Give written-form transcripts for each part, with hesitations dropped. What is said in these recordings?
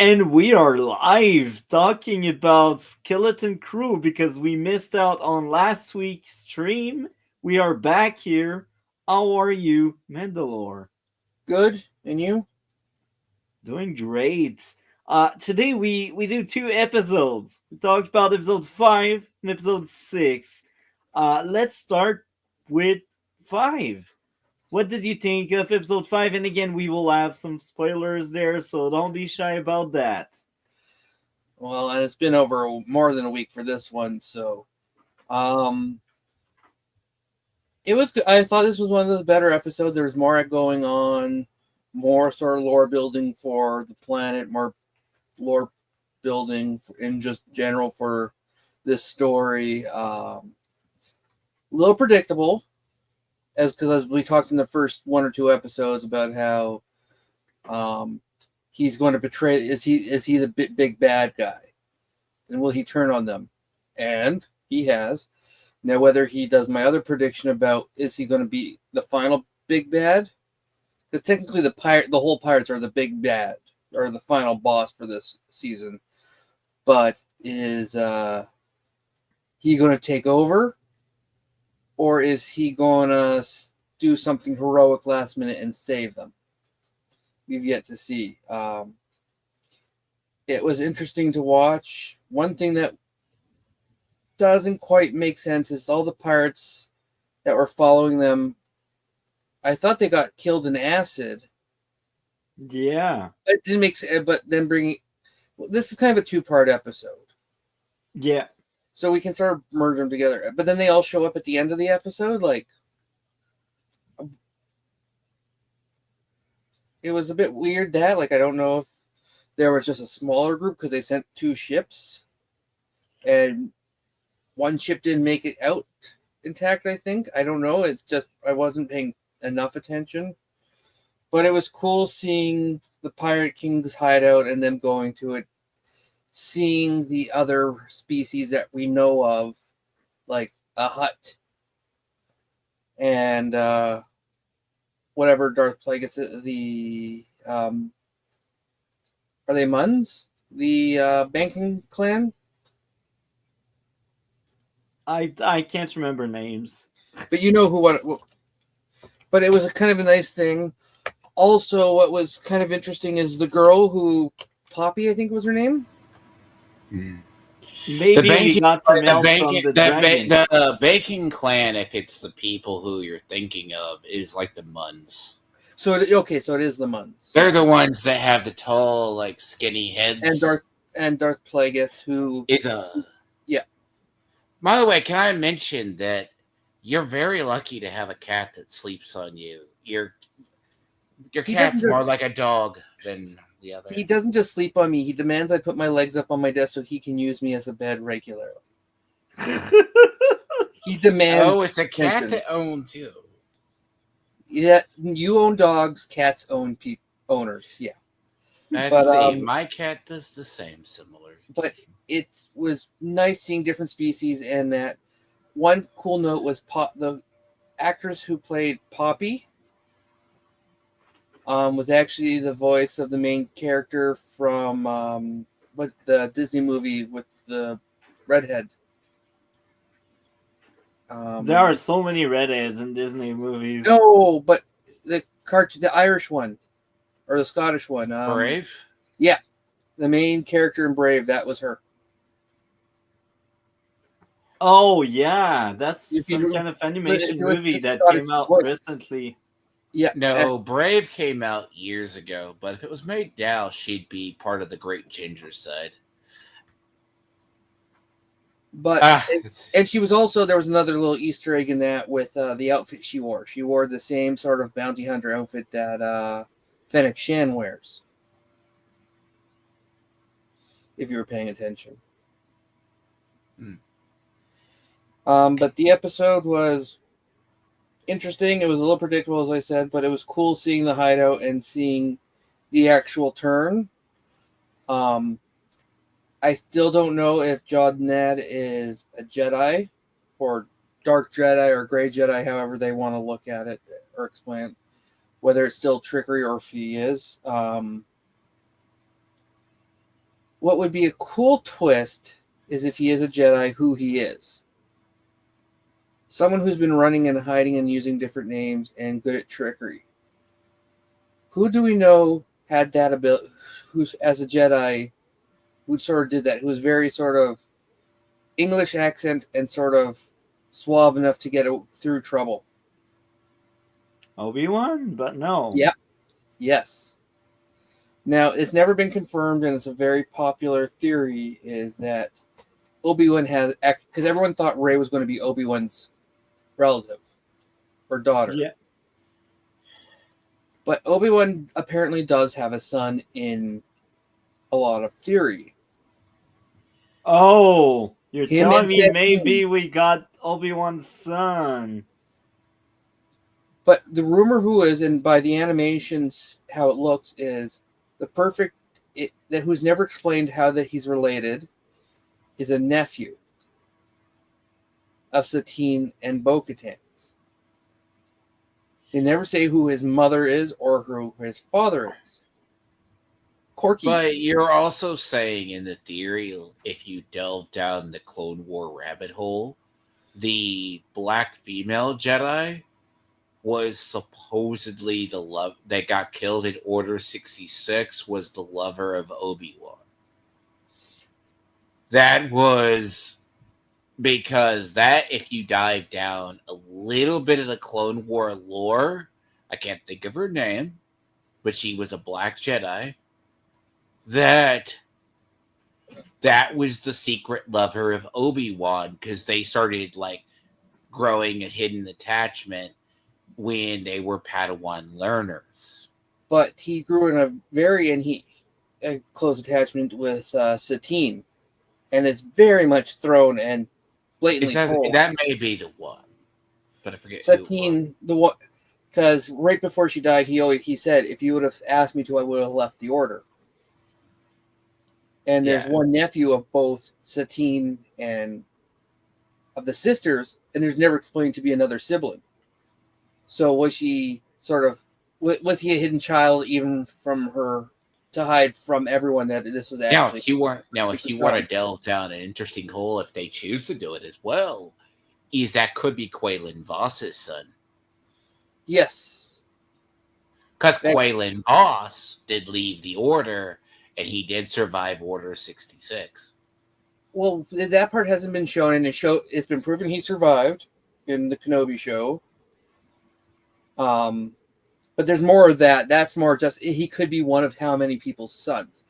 And we are live talking about Skeleton Crew because we missed out on last week's stream. We are back here. How are you, Mandalore? Good. And you? Doing great. Today we do two episodes. We talked about episode 5 and episode 6. Let's start with 5. What did you think of episode 5? And again, we will have some spoilers there, so don't be shy about that. Well, and it's been over more than a week for this one, so it was good. I thought this was one of the better episodes. There was more going on, more sort of lore building for the planet, more lore building in just general for this story. A little predictable, because we talked in the first one or two episodes about how he's going to betray. Is he the big bad guy, and will he turn on them? And he has. Now, whether he does my other prediction about is he going to be the final big bad? Because technically, the whole pirates are the big bad or the final boss for this season. But is he going to take over, or is he going to do something heroic last minute and save them? We've yet to see. It was interesting to watch. One thing that doesn't quite make sense is all the pirates that were following them. I thought they got killed in acid. Yeah. It didn't make sense, but then this is kind of a 2-part episode. Yeah. So we can sort of merge them together. But then they all show up at the end of the episode. Like, it was a bit weird that, like, I don't know if there was just a smaller group because they sent 2 ships and one ship didn't make it out intact, I think. I don't know. It's just I wasn't paying enough attention. But it was cool seeing the Pirate King's hideout and them going to it. Seeing the other species that we know of, like a hut. And whatever Darth Plagueis, are they Muns? The banking clan? I can't remember names. But you know what. But it was a kind of a nice thing. Also, what was kind of interesting is the girl who, Poppy, I think was her name. Maybe we got some help from the dragon. The baking clan, if it's the people who you're thinking of, is like the Muns. So it is the Muns. They're the ones that have the tall, like skinny heads. And Darth Plagueis, who is a yeah. By the way, can I mention that you're very lucky to have a cat that sleeps on you? Your cat's more like a dog than the other. He doesn't just sleep on me. He demands I put my legs up on my desk so he can use me as a bed regularly. He demands. Oh, it's a cat that owns you. Yeah, you own dogs. Cats own owners. Yeah. My cat does the same, similar. But it was nice seeing different species, and that one cool note was the actress who played Poppy was actually the voice of the main character from the Disney movie with the redhead. There are so many redheads in Disney movies. No, but the Irish one or the Scottish one, Brave. Yeah, the main character in Brave, that was her. Oh yeah, that's some kind of animation movie that came out recently. Yeah, no, Brave came out years ago, but if it was made now, she'd be part of the Great Ginger Side. But and she was also, there was another little Easter egg in that with the outfit she wore. She wore the same sort of bounty hunter outfit that Fennec Shan wears. If you were paying attention. But the episode was interesting. It was a little predictable, as I said, but it was cool seeing the hideout and seeing the actual turn. I still don't know if Jod Ned is a Jedi or Dark Jedi or Gray Jedi, however they want to look at it or explain it. Whether it's still trickery or if he is. What would be a cool twist is if he is a Jedi, who he is. Someone who's been running and hiding and using different names and good at trickery. Who do we know had that ability, who's as a Jedi, who sort of did that, who was very sort of English accent and sort of suave enough to get through trouble? Obi-Wan? But no. Yep. Yes. Now, it's never been confirmed, and it's a very popular theory, is that Obi-Wan has, because everyone thought Rey was going to be Obi-Wan's relative or daughter. Yeah. But Obi-Wan apparently does have a son in a lot of theory. Oh, you're Him telling and me Satine. maybe we got Obi-Wan's son. But the rumor who is, and by the animations, how it looks, is the perfect, that who's never explained how that he's related, is a nephew of Satine and Bo-Katan's. They never say who his mother is or who his father is. Corky. But you're also saying in the theory, if you delve down the Clone War rabbit hole, the black female Jedi was supposedly the love that got killed in Order 66 was the lover of Obi-Wan. That was because that, if you dive down a little bit of the Clone War lore, I can't think of her name, but she was a black Jedi. That was the secret lover of Obi-Wan, because they started like growing a hidden attachment when they were Padawan learners. But he grew in a close attachment with Satine, and it's very much thrown and blatantly told. That may be the one, but I forget Satine, the one, because right before she died, he said, "If you would have asked me to, I would have left the order." And there's one nephew of both Satine and of the sisters, and there's never explained to be another sibling. So was she was he a hidden child even from her, to hide from everyone that this was actually? If you want to delve down an interesting hole, if they choose to do it as well, is that could be Quaylen Voss's son. Yes. Because Quaylen Voss did leave the order, and he did survive Order 66. Well, that part hasn't been shown, and it's been proven he survived in the Kenobi show. But there's more of that. That's more just he could be one of how many people's sons.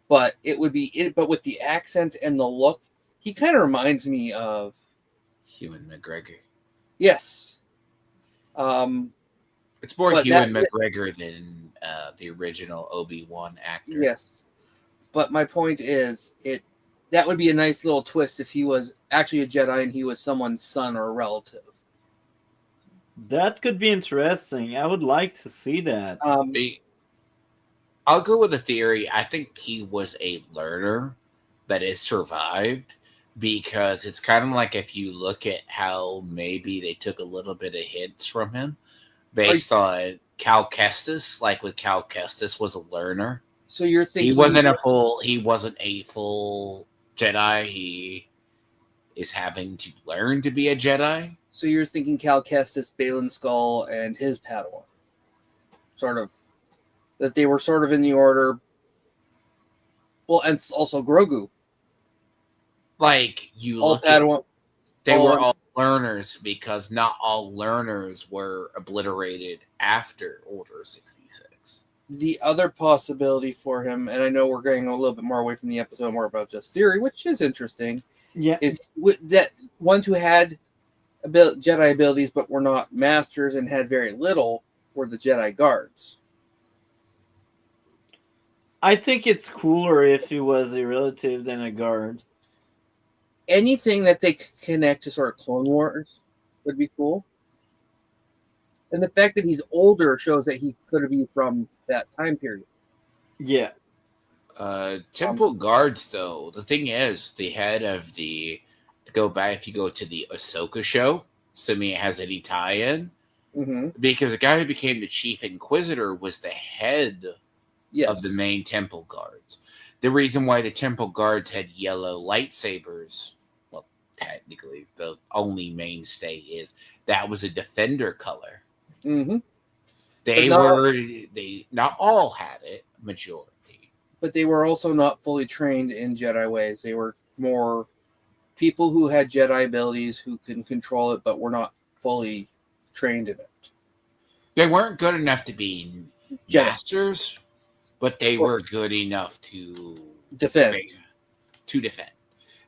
But it would be but with the accent and the look, he kind of reminds me of Ewan McGregor. Yes. It's more Ewan McGregor than the original Obi-Wan actor. Yes. But my point is, that would be a nice little twist if he was actually a Jedi and he was someone's son or a relative. That could be interesting. I would like to see that. I'll go with the theory. I think he was a learner that has survived, because it's kind of like if you look at how maybe they took a little bit of hints from him based on Cal Kestis. Like with Cal Kestis was a learner. So you're thinking he wasn't a full Jedi. He is having to learn to be a Jedi. So you're thinking Cal Kestis, Balin Skull, and his Padawan. Sort of. That they were sort of in the order. Well, and also Grogu. Like, you all look Padawan. They were all learners, because not all learners were obliterated after Order 66. The other possibility for him, and I know we're getting a little bit more away from the episode, more about just theory, which is interesting, is that ones who had Jedi abilities but were not masters and had very little were the Jedi guards. I think it's cooler if he was a relative than a guard. Anything that they connect to sort of Clone Wars would be cool. And the fact that he's older shows that he could be from that time period. Yeah. Temple guards, though, the thing is, the head of the... To go back, if you go to the Ahsoka show, assuming it has any tie-in, because the guy who became the Chief Inquisitor was the head of the main Temple guards. The reason why the temple guards had yellow lightsabers, well, technically, the only mainstay is that was a defender color. Mm-hmm. They were, they not all had it, majority. But they were also not fully trained in Jedi ways. They were more people who had Jedi abilities who can control it, but were not fully trained in it. They weren't good enough to be Jedi. masters, but they were good enough to Defend. defend.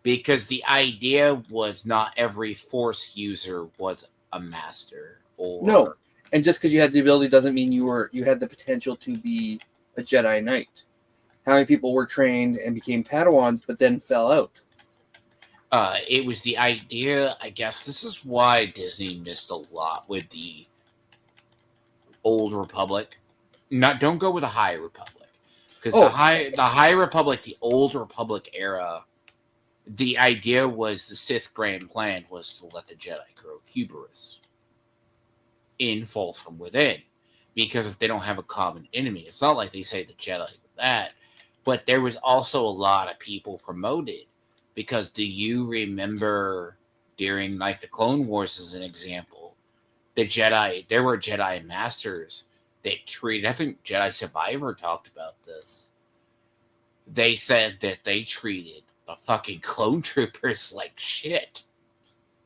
Because the idea was not every Force user was a master. Or No, and just because you had the ability doesn't mean you had the potential to be a Jedi Knight. How many people were trained and became Padawans, but then fell out? It was the idea. I guess this is why Disney missed a lot with the Old Republic. Don't go with the High Republic, because the High Republic, the Old Republic era, the idea was the Sith grand plan was to let the Jedi grow hubris in fall from within, because if they don't have a common enemy, it's not like they say the Jedi with that, but there was also a lot of people promoted, because do you remember during like the Clone Wars as an example, the Jedi, there were Jedi masters that treated, I think Jedi Survivor talked about this. They said that they treated the fucking clone troopers like shit.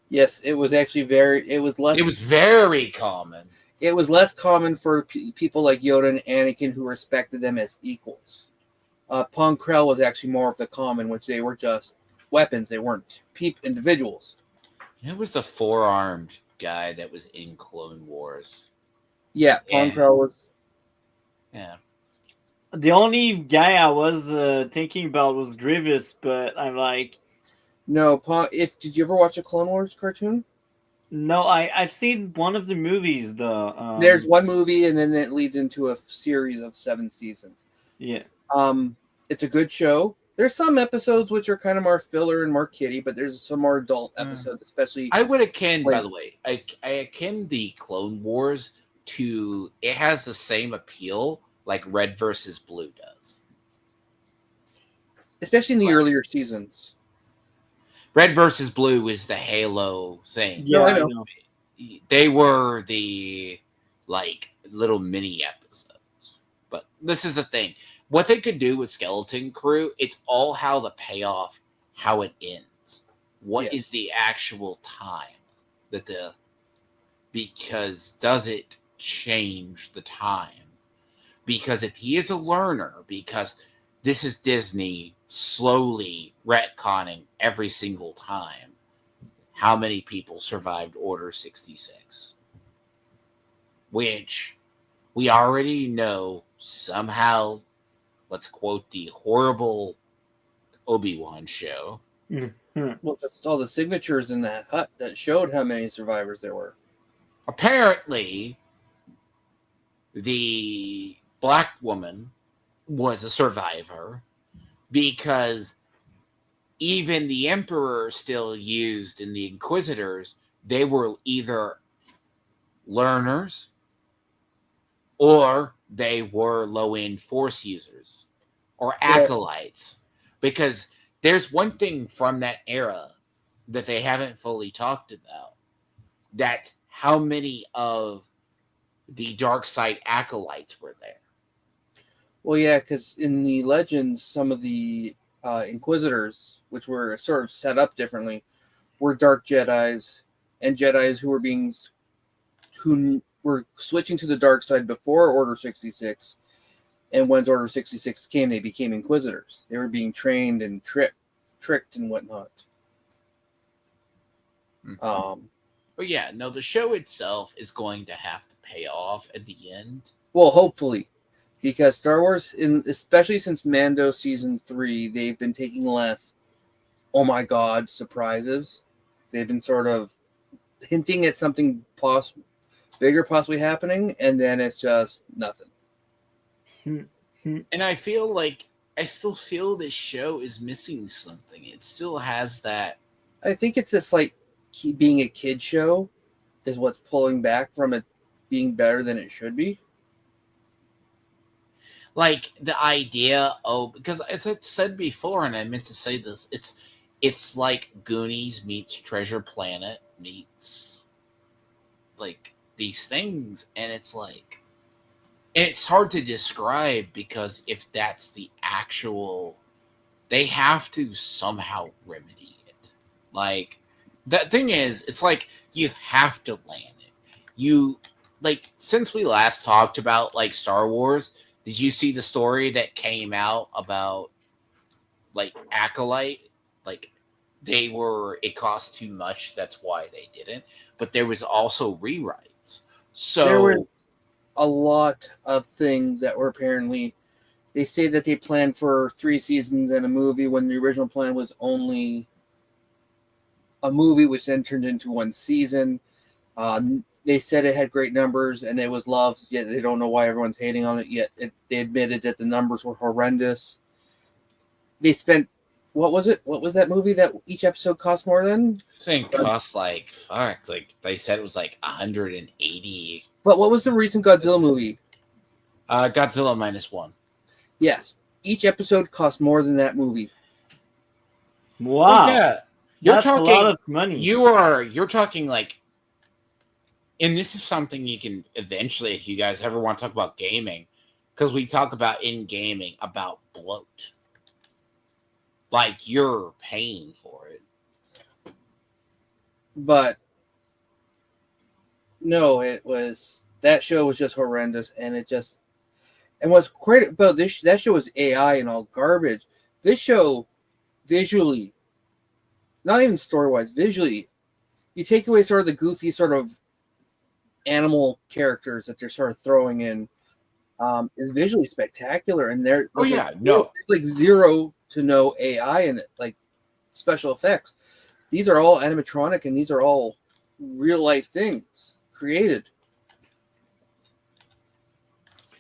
Yes, it was actually it was very common. It was less common for people like Yoda and Anakin who respected them as equals. Pong Krell was actually more of the common, which they were just weapons. They weren't individuals. It was the four-armed guy that was in Clone Wars. Yeah, Pong Krell was. Yeah. The only guy I was thinking about was Grievous, but I'm like, no. Did you ever watch a Clone Wars cartoon? No, I've seen one of the movies though. There's one movie, and then it leads into a series of 7 seasons. Yeah. It's a good show. There's some episodes which are kind of more filler and more kiddie, but there's some more adult episodes, especially. I would akin, by the way, I akin the Clone Wars to, it has the same appeal like Red versus Blue does. Especially in the earlier seasons. Red versus Blue is the Halo thing. Yeah, I know. They were the like little mini episodes. But this is the thing. What they could do with Skeleton Crew, it's all how the payoff, how it ends. What is the actual time that because does it change the time? Because if he is a learner, because this is Disney slowly retconning every single time, how many people survived Order 66? Which we already know somehow, let's quote the horrible Obi-Wan show. Well, that's all the signatures in that hut that showed how many survivors there were. Apparently, the black woman was a survivor because even the Emperor still used in the Inquisitors, they were either learners or they were low-end Force users or acolytes. Because there's one thing from that era that they haven't fully talked about. That's how many of the dark side acolytes were there. Well, yeah, because in the legends, some of the Inquisitors, which were sort of set up differently, were dark Jedis and Jedis who were switching to the dark side before Order 66. And once Order 66 came, they became Inquisitors. They were being trained and tricked and whatnot. But yeah, no, the show itself is going to have to pay off at the end. Well, hopefully. Because Star Wars, especially since Mando Season 3, they've been taking less, oh my god, surprises. They've been sort of hinting at something bigger possibly happening, and then it's just nothing. And I still feel this show is missing something. It still has that. I think it's just like being a kid show is what's pulling back from it being better than it should be. like the idea of, because as I said before, and I meant to say this, it's like Goonies meets Treasure Planet meets like these things, and it's like, and it's hard to describe because if that's the actual, they have to somehow remedy it. Like that thing is, it's like you have to land it. You like since we last talked about like Star Wars, did you see the story that came out about like acolyte? Like it cost too much, that's why they didn't. But there was also rewrites. There So was a lot of things that were apparently. They say that they planned for 3 seasons and a movie when the original plan was only a movie, which then turned into 1 season. They said it had great numbers and it was loved, yet they don't know why everyone's hating on it yet. They admitted that the numbers were horrendous. They spent, what was it? What was that movie that each episode cost more than? thing cost like fuck. Like they said it was like 180. But what was the recent Godzilla movie? Godzilla -1. Yes, each episode cost more than that movie. Wow, Yeah, you're that's a talking. lot of money. You're talking like, and this is something you can eventually, if you guys ever want to talk about gaming, because we talk about in gaming about bloat. Like you're paying for it. But no, that show was just horrendous, and what's great about that show was AI and all garbage. This show, visually, not even story wise, visually, you take away sort of the goofy sort of animal characters that they're sort of throwing in, is visually spectacular, and no, there's like 0 to no AI in it, like special effects. These are all animatronic, and these are all real life things created.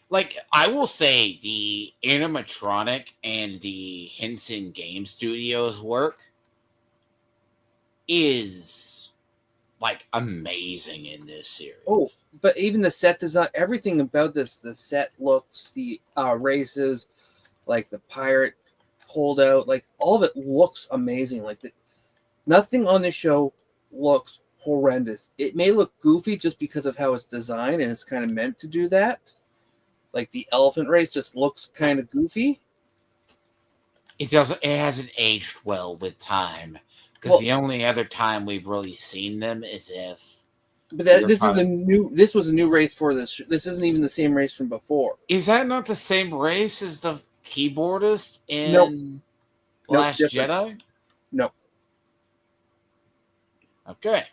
Like I will say, the animatronic and the Henson Game Studios work is like amazing in this series. Oh, but even the set design, everything about this, the set looks, the races, like the pirate holdout, like all of it looks amazing. Like nothing on this show looks horrendous. It may look goofy just because of how it's designed, and it's kind of meant to do that. Like the elephant race just looks kind of goofy. It hasn't aged well with time, because the only other time we've really seen them is if. But this was a new race for this. This isn't even the same race from before. Is that not the same race as the keyboardist in Last Jedi? No. Okay.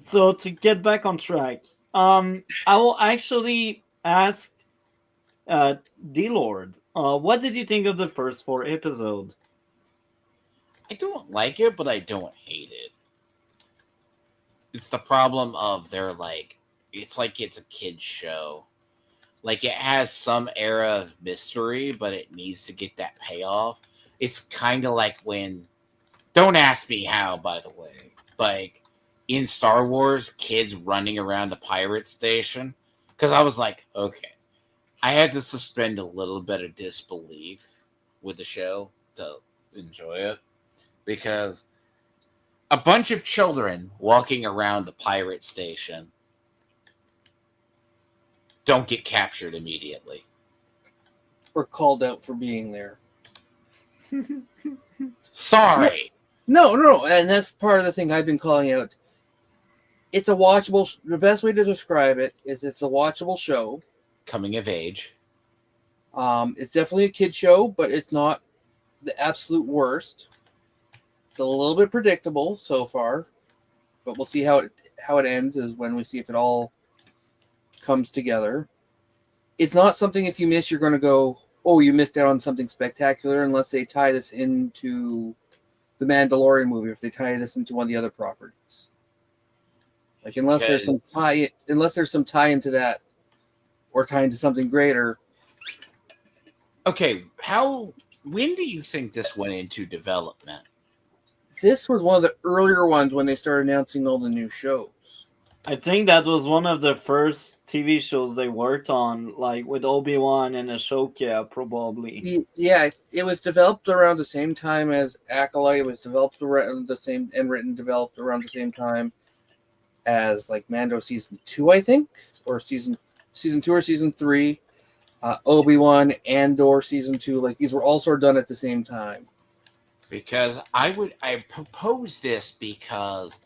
So to get back on track, I will actually ask Dlord, what did you think of the first 4 episodes? I don't like it, but I don't hate it. It's the problem of it's like it's a kid's show. Like it has some era of mystery, but it needs to get that payoff. It's kind of like when, don't ask me how, by the way, like in Star Wars, kids running around the pirate station. Because I was like, okay. I had to suspend a little bit of disbelief with the show to enjoy it, because a bunch of children walking around the pirate station don't get captured immediately. Or called out for being there. Sorry. No, and that's part of the thing I've been calling out. It's a watchable. The best way to describe it is it's a watchable show. Coming of age. It's definitely a kid show, but it's not the absolute worst. It's a little bit predictable so far, but we'll see how it ends. Is when we see if it all comes together. It's not something if you miss, you're going to go, oh, you missed out on something spectacular, unless they tie this into the Mandalorian movie, or if they tie this into one of the other properties. Like unless there's some tie into that, or tie into something greater. Okay, when do you think this went into development? This was one of the earlier ones when they started announcing all the new shows. I think that was one of the first TV shows they worked on, like with Obi-Wan and Ashoka, probably. Yeah, it was developed around the same time as Acolyte. It was developed around the same and written developed around the same time as like Mando season 2, I think, or season 2 or season 3. Obi-Wan, Andor season 2, like these were all sort of done at the same time. Because I propose this because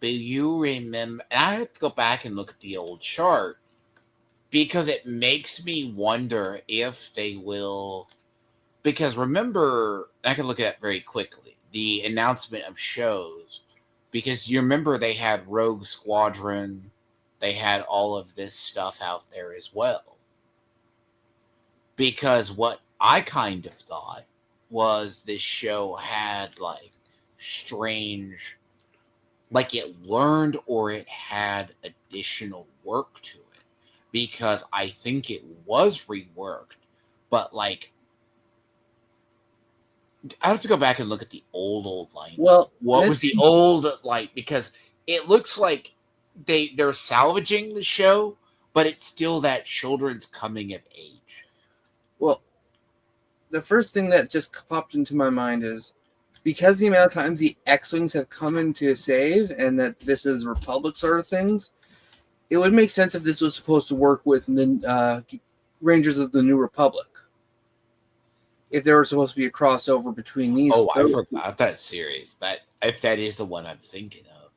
do you remember? And I have to go back and look at the old chart because it makes me wonder if they will. Because remember, I can look at it very quickly the announcement of shows. Because you remember they had Rogue Squadron, they had all of this stuff out there as well. Because what I kind of thought was this show had like strange, like it learned or it had additional work to it. Because I think it was reworked, but like I have to go back and look at the old line. Well, What was the old like? Because it looks like they're salvaging the show, but it's still that children's coming of age. Well, the first thing that just popped into my mind is because the amount of times the X-wings have come in to save, and that this is Republic sort of things. It would make sense if this was supposed to work with the Rangers of the New Republic. If there was supposed to be a crossover between these. Oh, I forgot that series. That if that is the one I'm thinking of.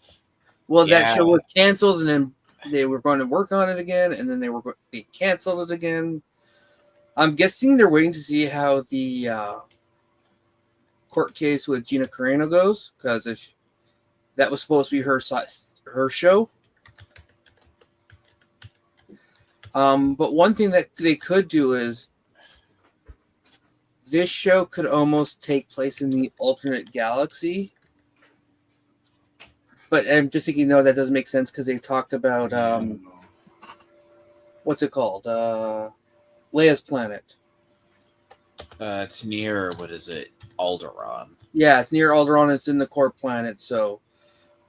Well, that show was canceled, and then they were going to work on it again, and then they canceled it again. I'm guessing they're waiting to see how the court case with Gina Carano goes, because that was supposed to be her show. But one thing that they could do is this show could almost take place in the alternate galaxy. But I'm just thinking, no, that doesn't make sense because they've talked about what's it called? Leia's planet. It's near, what is it? Alderaan. Yeah, it's near Alderaan. It's in the core planet. So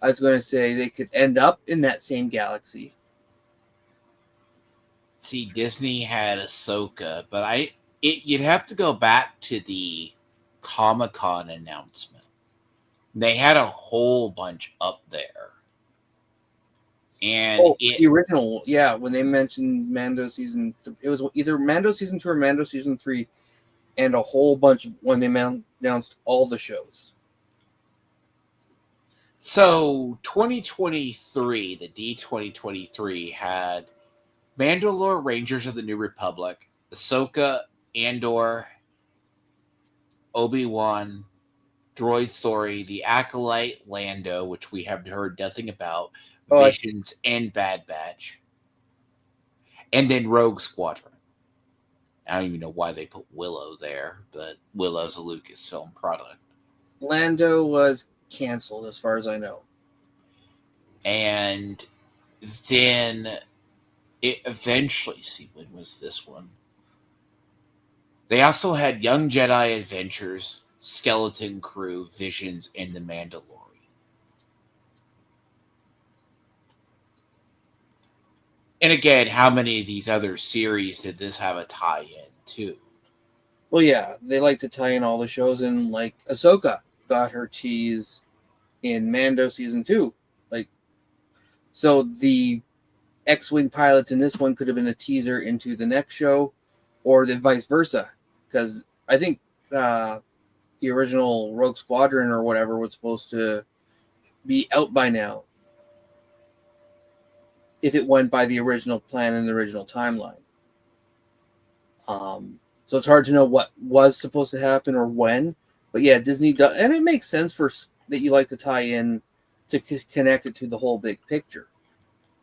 I was going to say they could end up in that same galaxy. See, Disney had Ahsoka, but you'd have to go back to the Comic-Con announcement. They had a whole bunch up there. And the original, yeah, when they mentioned Mando season, it was either Mando season 2 or Mando season 3, and a whole bunch of when they announced all the shows. So 2023, the D2023 had Mandalore, Rangers of the New Republic, Ahsoka, Andor, Obi-Wan, Droid Story, The Acolyte, Lando, which we have heard nothing about, Visions, and Bad Batch. And then Rogue Squadron. I don't even know why they put Willow there, but Willow's a Lucasfilm product. Lando was canceled, as far as I know. And then it eventually, see, when was this one? They also had Young Jedi Adventures, Skeleton Crew, Visions, and The Mandalorian. And again, how many of these other series did this have a tie-in to? Well, yeah, they like to tie in all the shows, and like Ahsoka got her tease in Mando season 2. Like, so the X-wing pilots in this one could have been a teaser into the next show, or the vice versa. Because I think the original Rogue Squadron or whatever was supposed to be out by now, if it went by the original plan and the original timeline. So it's hard to know what was supposed to happen or when. But yeah, Disney does, and it makes sense that you like to tie in to connect it to the whole big picture,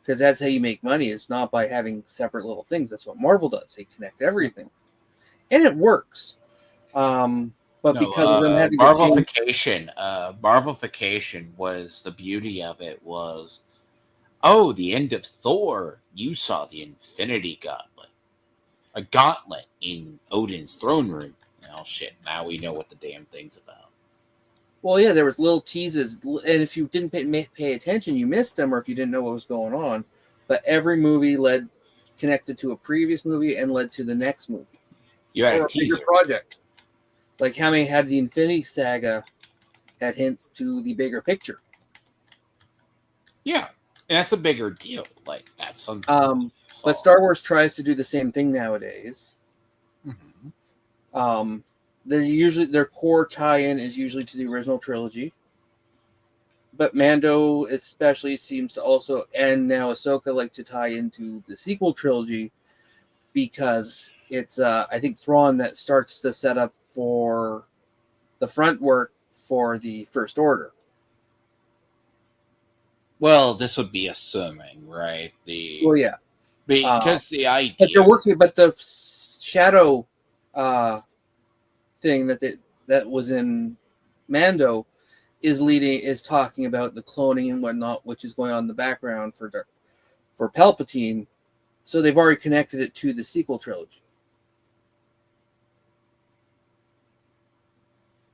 because that's how you make money. It's not by having separate little things. That's what Marvel does. They connect everything, and it works. But because of them having Marvelification, Marvelification was the beauty of it was, oh, the end of Thor. You saw the Infinity Gauntlet, a gauntlet in Odin's throne room. Oh shit! Now we know what the damn thing's about. Well, yeah, there was little teases, and if you didn't pay attention, you missed them, or if you didn't know what was going on. But every movie connected to a previous movie and led to the next movie You had or a a bigger teaser. project. Like how many had the Infinity Saga had hints to the bigger picture. Yeah, and that's a bigger deal. Like that's something. But Star Wars tries to do the same thing nowadays. Mm-hmm. Their core tie-in is usually to the original trilogy. But Mando especially seems to also, and now Ahsoka, like to tie into the sequel trilogy because it's, I think, Thrawn that starts the setup for the front work for the First Order. Well, this would be assuming, right? Well, yeah, Because the but idea. they're working. But the shadow thing that was in Mando is talking about the cloning and whatnot, which is going on in the background for Palpatine. So they've already connected it to the sequel trilogy.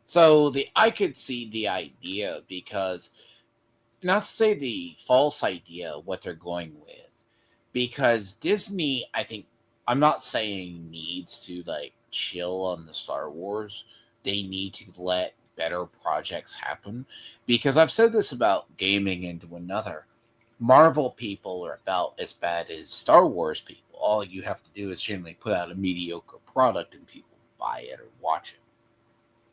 So I could see the idea because, not to say the false idea of what they're going with, because Disney, I think, I'm not saying needs to like chill on the Star Wars. They need to let better projects happen because I've said this about gaming into another. Marvel people are about as bad as Star Wars people. All you have to do is generally put out a mediocre product and people buy it or watch it.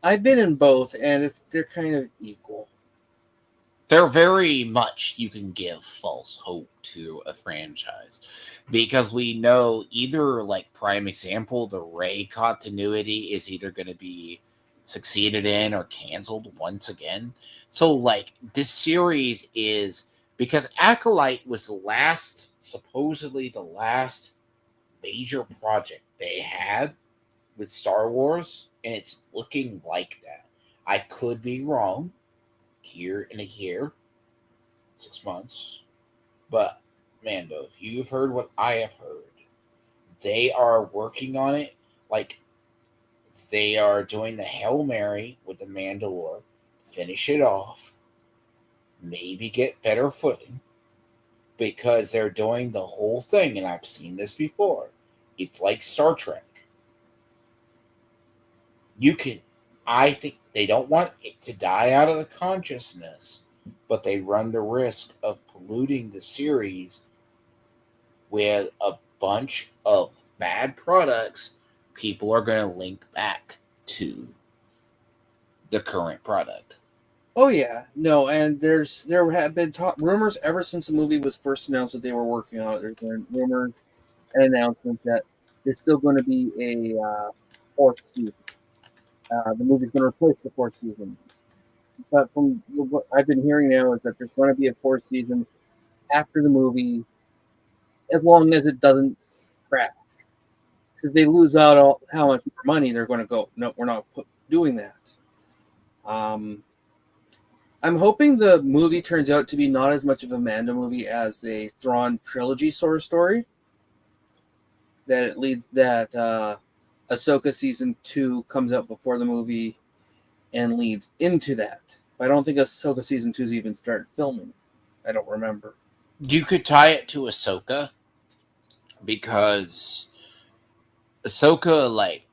I've been in both, and they're kind of equal. They're very much you can give false hope to a franchise because we know either like prime example the Rey continuity is either going to be succeeded in or canceled once again. So like this series is because Acolyte was supposedly the last major project they had with Star Wars, and it's looking like that. I could be wrong here in a year, 6 months. But Mando, if you've heard what I have heard, they are working on it. Like they are doing the Hail Mary with the Mandalore, finish it off, maybe get better footing because they're doing the whole thing. And I've seen this before. It's like Star Trek. You can, I think they don't want it to die out of the consciousness, but they run the risk of polluting the series with a bunch of bad products. People are going to link back to the current product. Oh yeah, no, and there have been rumors ever since the movie was first announced that they were working on it. There's been rumors and announcements that there's still going to be a fourth season. The movie's going to replace the fourth season. But from what I've been hearing now is that there's going to be a fourth season after the movie, as long as it doesn't crash. Because they lose out how much more money, they're going to go, no, we're not doing that. I'm hoping the movie turns out to be not as much of a Mando movie as the Thrawn trilogy sort of story. That Ahsoka season 2 comes out before the movie and leads into that. But I don't think Ahsoka season 2's even started filming. I don't remember. You could tie it to Ahsoka because Ahsoka, like,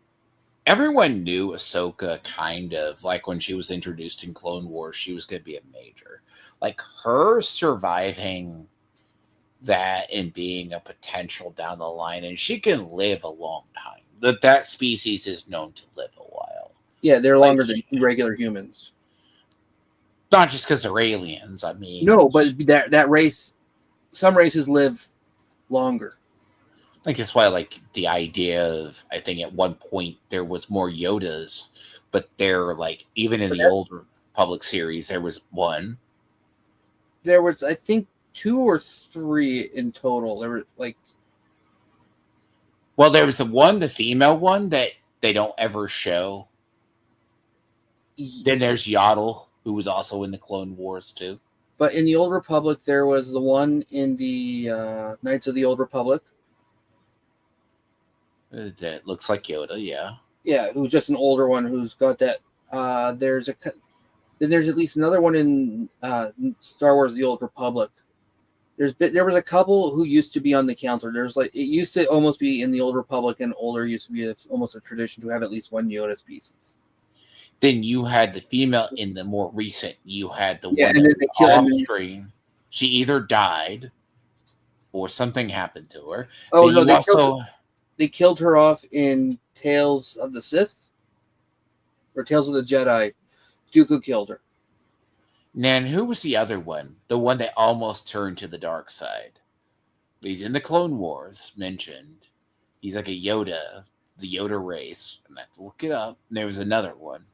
everyone knew Ahsoka kind of like when she was introduced in Clone Wars, she was going to be a major. Like her surviving that and being a potential down the line, and she can live a long time. That species is known to live a while. Yeah, they're Like, longer than regular humans. Not just because they're aliens. I mean, no, but that race, some races live longer. I think that's why, like, the idea of, I think at one point there was more Yodas, but they're like, even in the older Republic series, there was one. There was, I think, 2 or 3 in total. There were like, well, there was the female one that they don't ever show. Then there's Yaddle, who was also in the Clone Wars too. But in the Old Republic, there was the one in the Knights of the Old Republic. That looks like Yoda, yeah. Yeah, who's just an older one who's got that. There's Then there's at least another one in Star Wars: The Old Republic. There was a couple who used to be on the council. There's like it used to almost be in the Old Republic and older used to be almost a tradition to have at least one Yoda species. Then you had the female in the more recent. You had the Yeah, one and that then was they kill. off screen. She either died or something happened to her. Oh Then no, you also they killed her off in Tales of the Sith or Tales of the Jedi. Dooku killed her. then who was the other one? The one that almost turned to the dark side. He's in the Clone Wars mentioned. He's like a Yoda, the Yoda race. I have to look it up. And there was another one.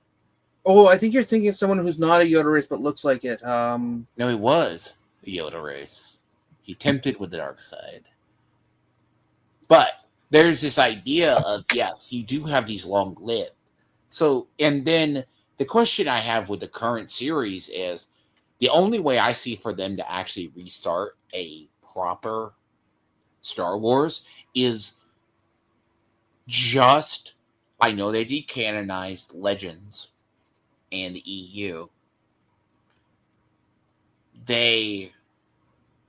Oh, I think you're thinking of someone who's not a Yoda race but looks like it. No, he was a Yoda race. He tempted with the dark side. But there's this idea of, yes, you do have these long lived. So, and then the question I have with the current series is the only way I see for them to actually restart a proper Star Wars is just, I know they decanonized Legends and the EU. That's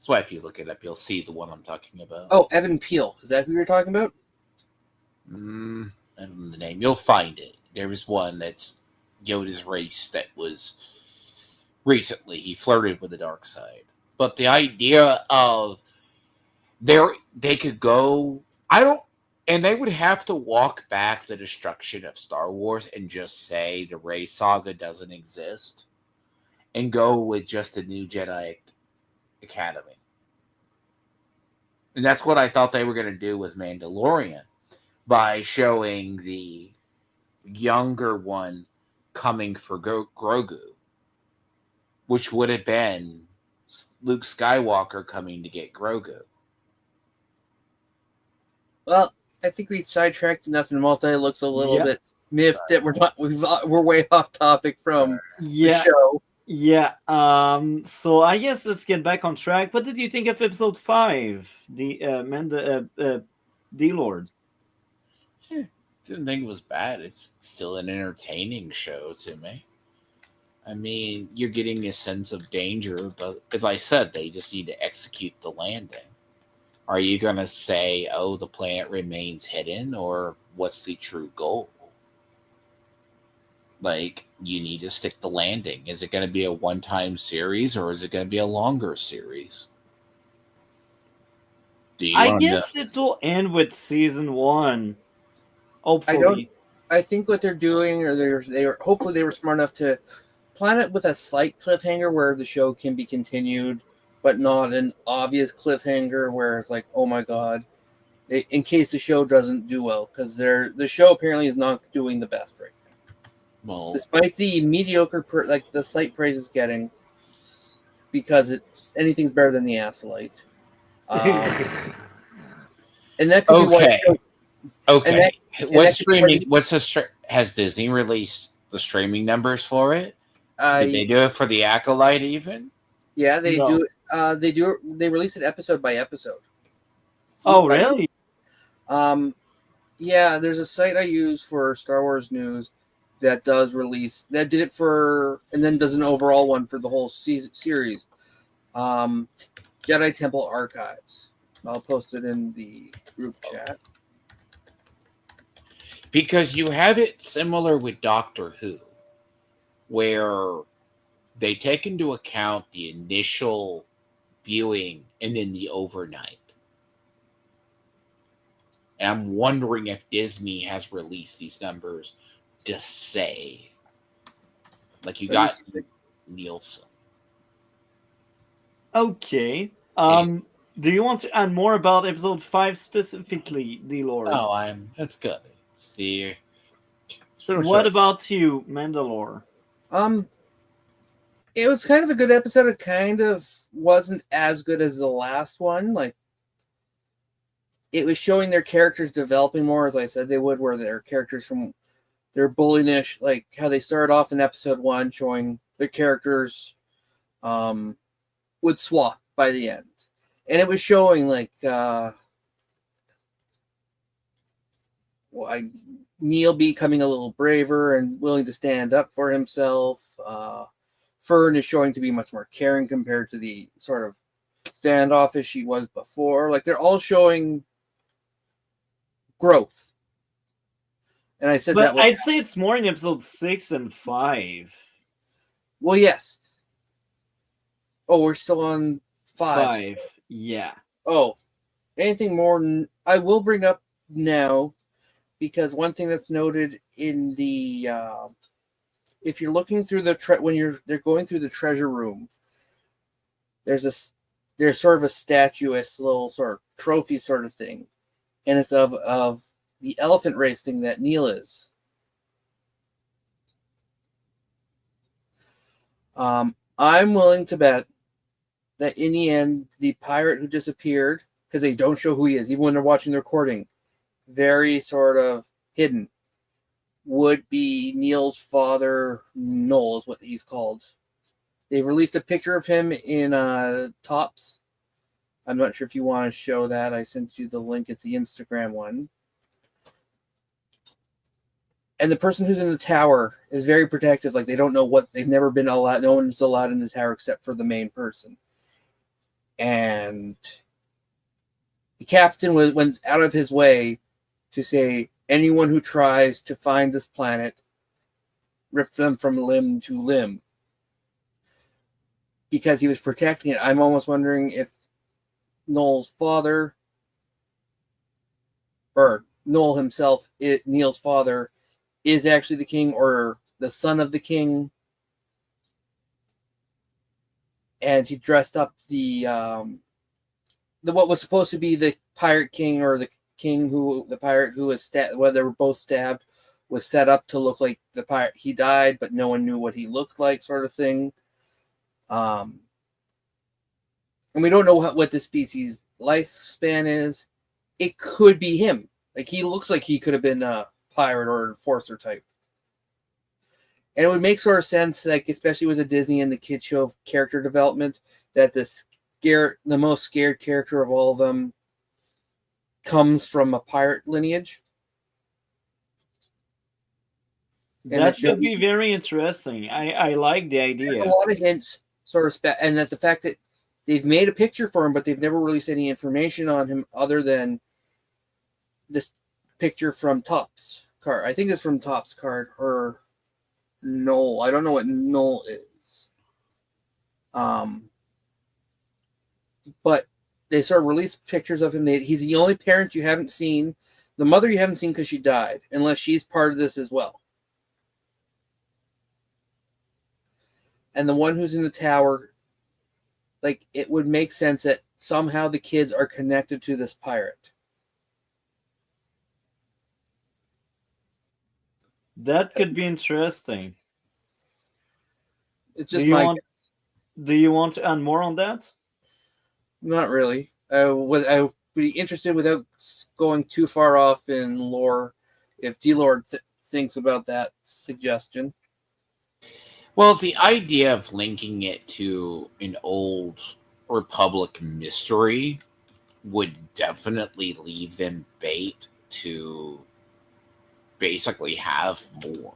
why if you look it up, you'll see the one I'm talking about. Oh, Evan Peel. Is that who you're talking about? I don't know the name. You'll find it. There was one that's Yoda's race that was recently. He flirted with the dark side. But the idea of they could go, and they would have to walk back the destruction of Star Wars and just say the Rey saga doesn't exist and go with just the new Jedi Academy. And that's what I thought they were going to do with Mandalorian by showing the younger one coming for Grogu, which would have been Luke Skywalker coming to get Grogu. Well, I think we sidetracked enough, and multi looks a little bit miffed that we're way off topic from the show. Yeah. So I guess let's get back on track. What did you think of episode 5, the Dlord? Didn't think it was bad. It's still an entertaining show to me. I mean, you're getting a sense of danger, but as I said, they just need to execute the landing. Are you going to say, oh, the planet remains hidden, or what's the true goal? Like, you need to stick the landing. Is it going to be a one-time series, or is it going to be a longer series? I guess it will end with season 1. Hopefully. I think what they're doing, or hopefully they were smart enough to plan it with a slight cliffhanger where the show can be continued, but not an obvious cliffhanger where it's like, oh my god, in case the show doesn't do well, because the show apparently is not doing the best right now. Well, despite the mediocre, like the slight praise it's getting, because anything's better than the acolyte. And that could be why. Okay. What's streaming? Has Disney released the streaming numbers for it? Did they do it for the acolyte even? Yeah, they do. They release it episode by episode. Oh, really? Yeah. There's a site I use for Star Wars news that does release that did it for, and then does an overall one for the whole series. Jedi Temple Archives. I'll post it in the group chat. Because you have it similar with Doctor Who, where they take into account the initial viewing and then the overnight. And I'm wondering if Disney has released these numbers to say, like you got Nielsen. Okay. Do you want to add more about episode 5 specifically, Dlord? Oh, that's good. What about you, Mandalore? It was kind of a good episode. It kind of wasn't as good as the last one. Like, it was showing their characters developing more, as I said they would, where their characters from their bullyingish, like how they started off in episode 1, showing their characters would swap by the end. And it was showing like Neil becoming a little braver and willing to stand up for himself. Fern is showing to be much more caring compared to the sort of standoffish she was before. Like, they're all showing growth. And I said that But was, I'd say it's more in episode 6 and 5. well, yes. Oh, we're still on 5. 5, yeah. Oh, anything more? I will bring up now, because one thing that's noted in the if you're looking through the when they're going through the treasure room, there's sort of a statuesque little sort of trophy sort of thing, and it's of the elephant racing that Neil is. I'm willing to bet that in the end, the pirate who disappeared, because they don't show who he is, even when they're watching the recording, very sort of hidden, would be Neil's father. Noel is what he's called. They've released a picture of him in Tops. I'm not sure if you want to show that. I sent you the link. It's the Instagram one. And the person who's in the tower is very protective. Like, they don't know what, they've never been allowed. No one's allowed in the tower except for the main person. And the captain went out of his way to say, anyone who tries to find this planet, rip them from limb to limb. Because he was protecting it. I'm almost wondering if Noel's father, or Noel himself, Neil's father, is actually the king, or the son of the king. And he dressed up the what was supposed to be the pirate king, or the pirate who was whether they were both stabbed, was set up to look like the pirate. He died, but no one knew what he looked like, sort of thing. And we don't know what the species' lifespan is. It could be him. Like, he looks like he could have been a pirate or enforcer type. And it would make sort of sense, like, especially with the Disney and the kids show of character development, that the most scared character of all of them comes from a pirate lineage. That could be very interesting. I like the idea. A lot of hints, sort of, and that the fact that they've made a picture for him, but they've never released any information on him other than this picture from Top's card. I think it's from Top's card, or Noel. I don't know what Noel is. But they sort of released pictures of him. He's the only parent you haven't seen. The mother you haven't seen because she died, unless she's part of this as well. And the one who's in the tower, like, it would make sense that somehow the kids are connected to this pirate. That could be interesting. It's just do you want to add more on that? Not really. I would be interested, without going too far off in lore, if Dlord thinks about that suggestion. Well, the idea of linking it to an old Republic mystery would definitely leave them bait to basically have more.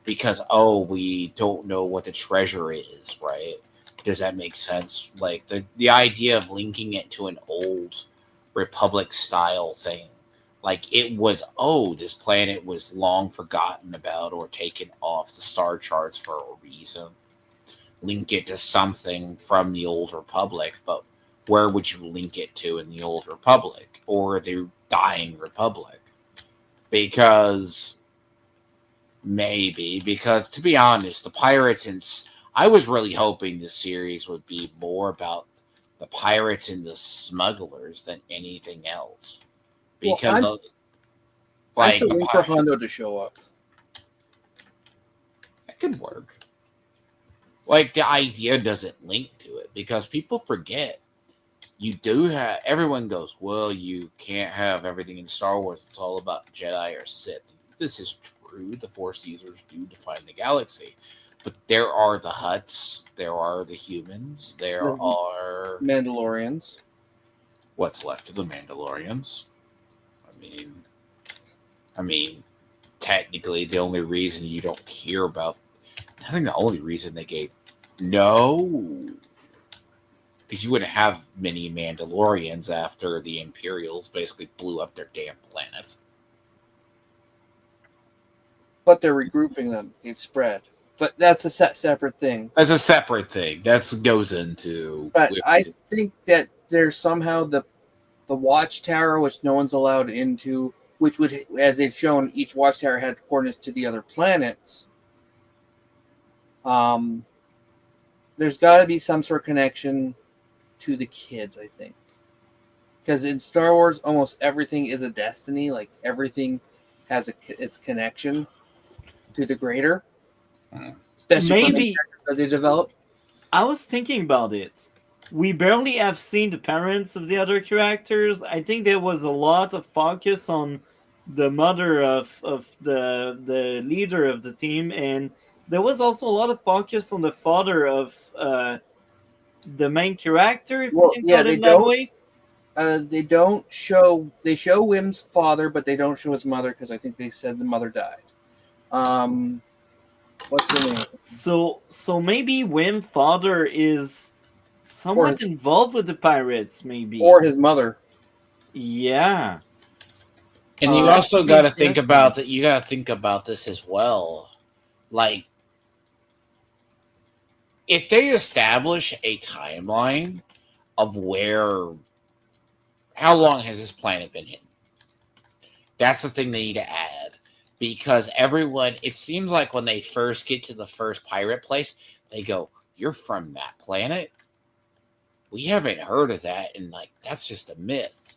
Because, we don't know what the treasure is, right? Does that make sense? Like, the idea of linking it to an old Republic style thing. Like, it was, this planet was long forgotten about or taken off the star charts for a reason. Link it to something from the Old Republic, but where would you link it to in the Old Republic or the dying Republic? Because to be honest, the pirates, I was really hoping this series would be more about the pirates and the smugglers than anything else. Because I'm still waiting for Hondo to show up. That could work. Like, the idea doesn't link to it because people forget. You do have, everyone goes, well, you can't have everything in Star Wars. It's all about Jedi or Sith. This is true. The Force users do define the galaxy. But there are the Hutts. There are the humans. There are Mandalorians. What's left of the Mandalorians? I mean, technically, the only reason you don't hear about, I think the only reason they gave No. Because you wouldn't have many Mandalorians after the Imperials basically blew up their damn planets. But they're regrouping them. They've spread. But that's a separate thing. That's a separate thing. That goes into... But I think that there's somehow the watchtower, which no one's allowed into, which would, as they've shown, each watchtower had coordinates to the other planets. There's got to be some sort of connection to the kids, I think. Because in Star Wars, almost everything is a destiny. Like, everything has its connection to the greater. Especially for the characters that they develop. I was thinking about it. We barely have seen the parents of the other characters. I think there was a lot of focus on the mother of the leader of the team, and there was also a lot of focus on the father of the main character, if you can call it that way. They don't show. They show Wim's father, but they don't show his mother because I think they said the mother died. What's her name? So maybe Wim's father is somewhat involved with the pirates, maybe, or his mother. Yeah. And you also got to think about that. You got to think about this as well. Like, if they establish a timeline of how long has this planet been hidden? That's the thing they need to add. Because everyone, it seems like when they first get to the first pirate place, they go, "You're from that planet? We haven't heard of that." And, like, that's just a myth,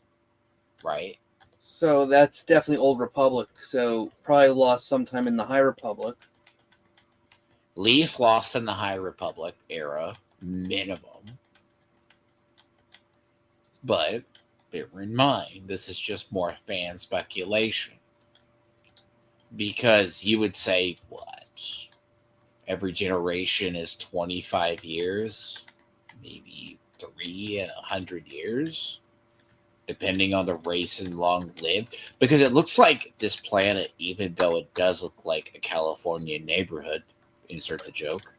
right? So that's definitely Old Republic. So probably lost sometime in the High Republic. Least lost in the High Republic era, minimum. But bear in mind, this is just more fan speculation. Because you would say, what? Every generation is 25 years? Maybe 3 and 100 years? Depending on the race and long lived. Because it looks like this planet, even though it does look like a California neighborhood, insert the joke.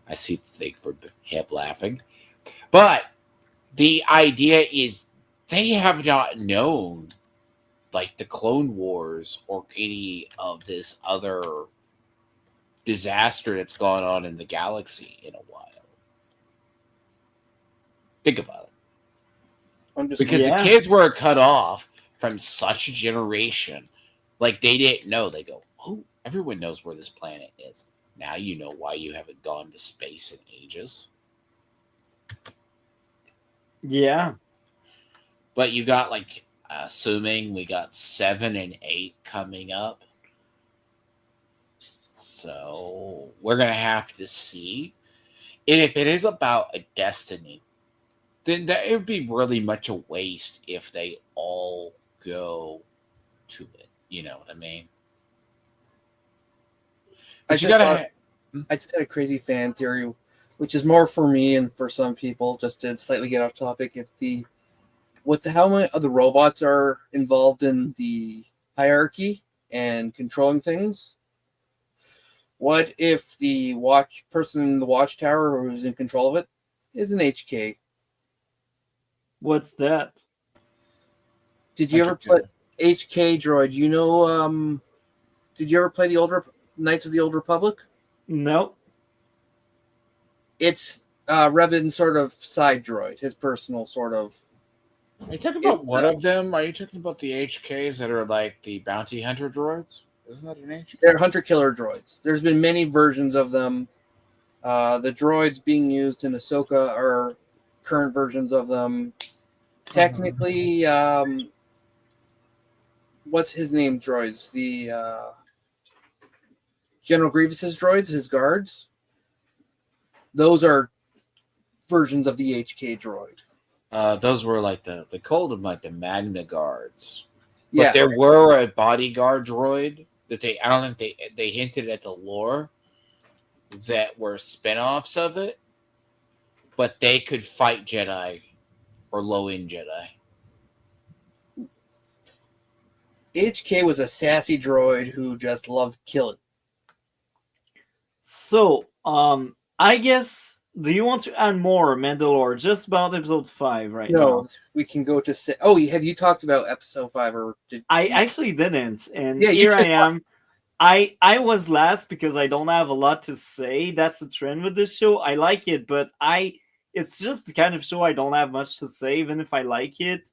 I see the thing for him laughing. But the idea is they have not known like the Clone Wars or any of this other disaster that's gone on in the galaxy in a while. Think about it. Because the kids were cut off from such a generation. Like, they didn't know. They go, "Oh, everyone knows where this planet is. Now you know why you haven't gone to space in ages." Yeah. But you got, like, assuming we got 7 and 8 coming up. So we're going to have to see. And if it is about a destiny, then that would be really much a waste if they all go to it. You know what I mean? I just had a crazy fan theory, which is more for me and for some people, just to slightly get off topic. If how many of the robots are involved in the hierarchy and controlling things? What if the person in the watchtower who's in control of it is an HK? What's that? Did you ever play HK droid? You know, did you ever play the Knights of the Old Republic? No. It's Revan's sort of side droid, his personal sort of. Are you talking about one of them? Are you talking about the HKs that are like the bounty hunter droids? Isn't that an HK? They're hunter-killer droids. There's been many versions of them. The droids being used in Ahsoka are current versions of them. Technically, what's his name droids? The General Grievous's droids, his guards. Those are versions of the HK droid. Those were like they called them like the Magna Guards. But yeah, there were a bodyguard droid that I don't think they hinted at the lore that were spinoffs of it, but they could fight Jedi or low-end Jedi. HK was a sassy droid who just loved killing. So, I guess. Do you want to add more, Mandalore? Just about episode 5 right No, now. we can go to six. Oh, have you talked about episode 5 or did I you? actually didn't, and Yeah, you here I just am. I was last because I don't have a lot to say. That's a trend with this show. I like it, but it's just the kind of show I don't have much to say, even if I like it.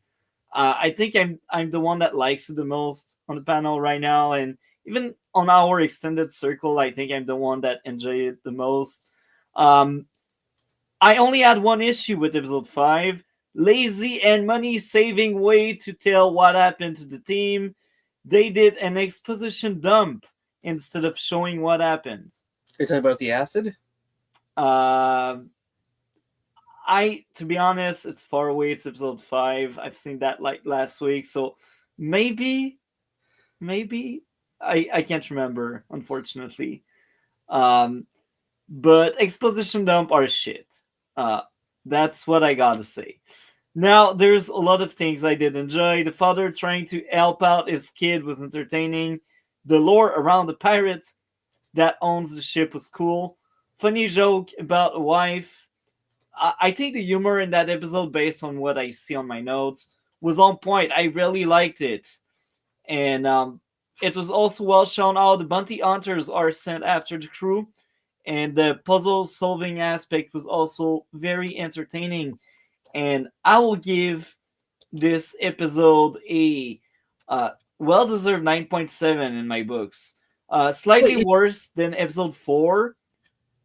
I think I'm the one that likes it the most on the panel right now, and even on our extended circle, I think I'm the one that enjoy it the most. Um, I only had one issue with episode 5: lazy and money saving way to tell what happened to the team. They did an exposition dump instead of showing what happened. you're talking about the acid? Uh, to be honest, it's far away. It's episode 5. I've seen that like last week, so maybe, maybe I can't remember, unfortunately. Um, but exposition dump are shit. Uh, that's what I gotta say. Now, there's a lot of things I did enjoy. The father trying to help out his kid was entertaining. The lore around the pirate that owns the ship was cool. Funny joke about a wife. I think the humor in that episode, based on what I see on my notes, was on point. I really liked it. And it was also well shown how the bounty hunters are sent after the crew. And the puzzle solving aspect was also very entertaining. And I will give this episode a well deserved 9.7 in my books. Slightly Wait, worse than episode 4,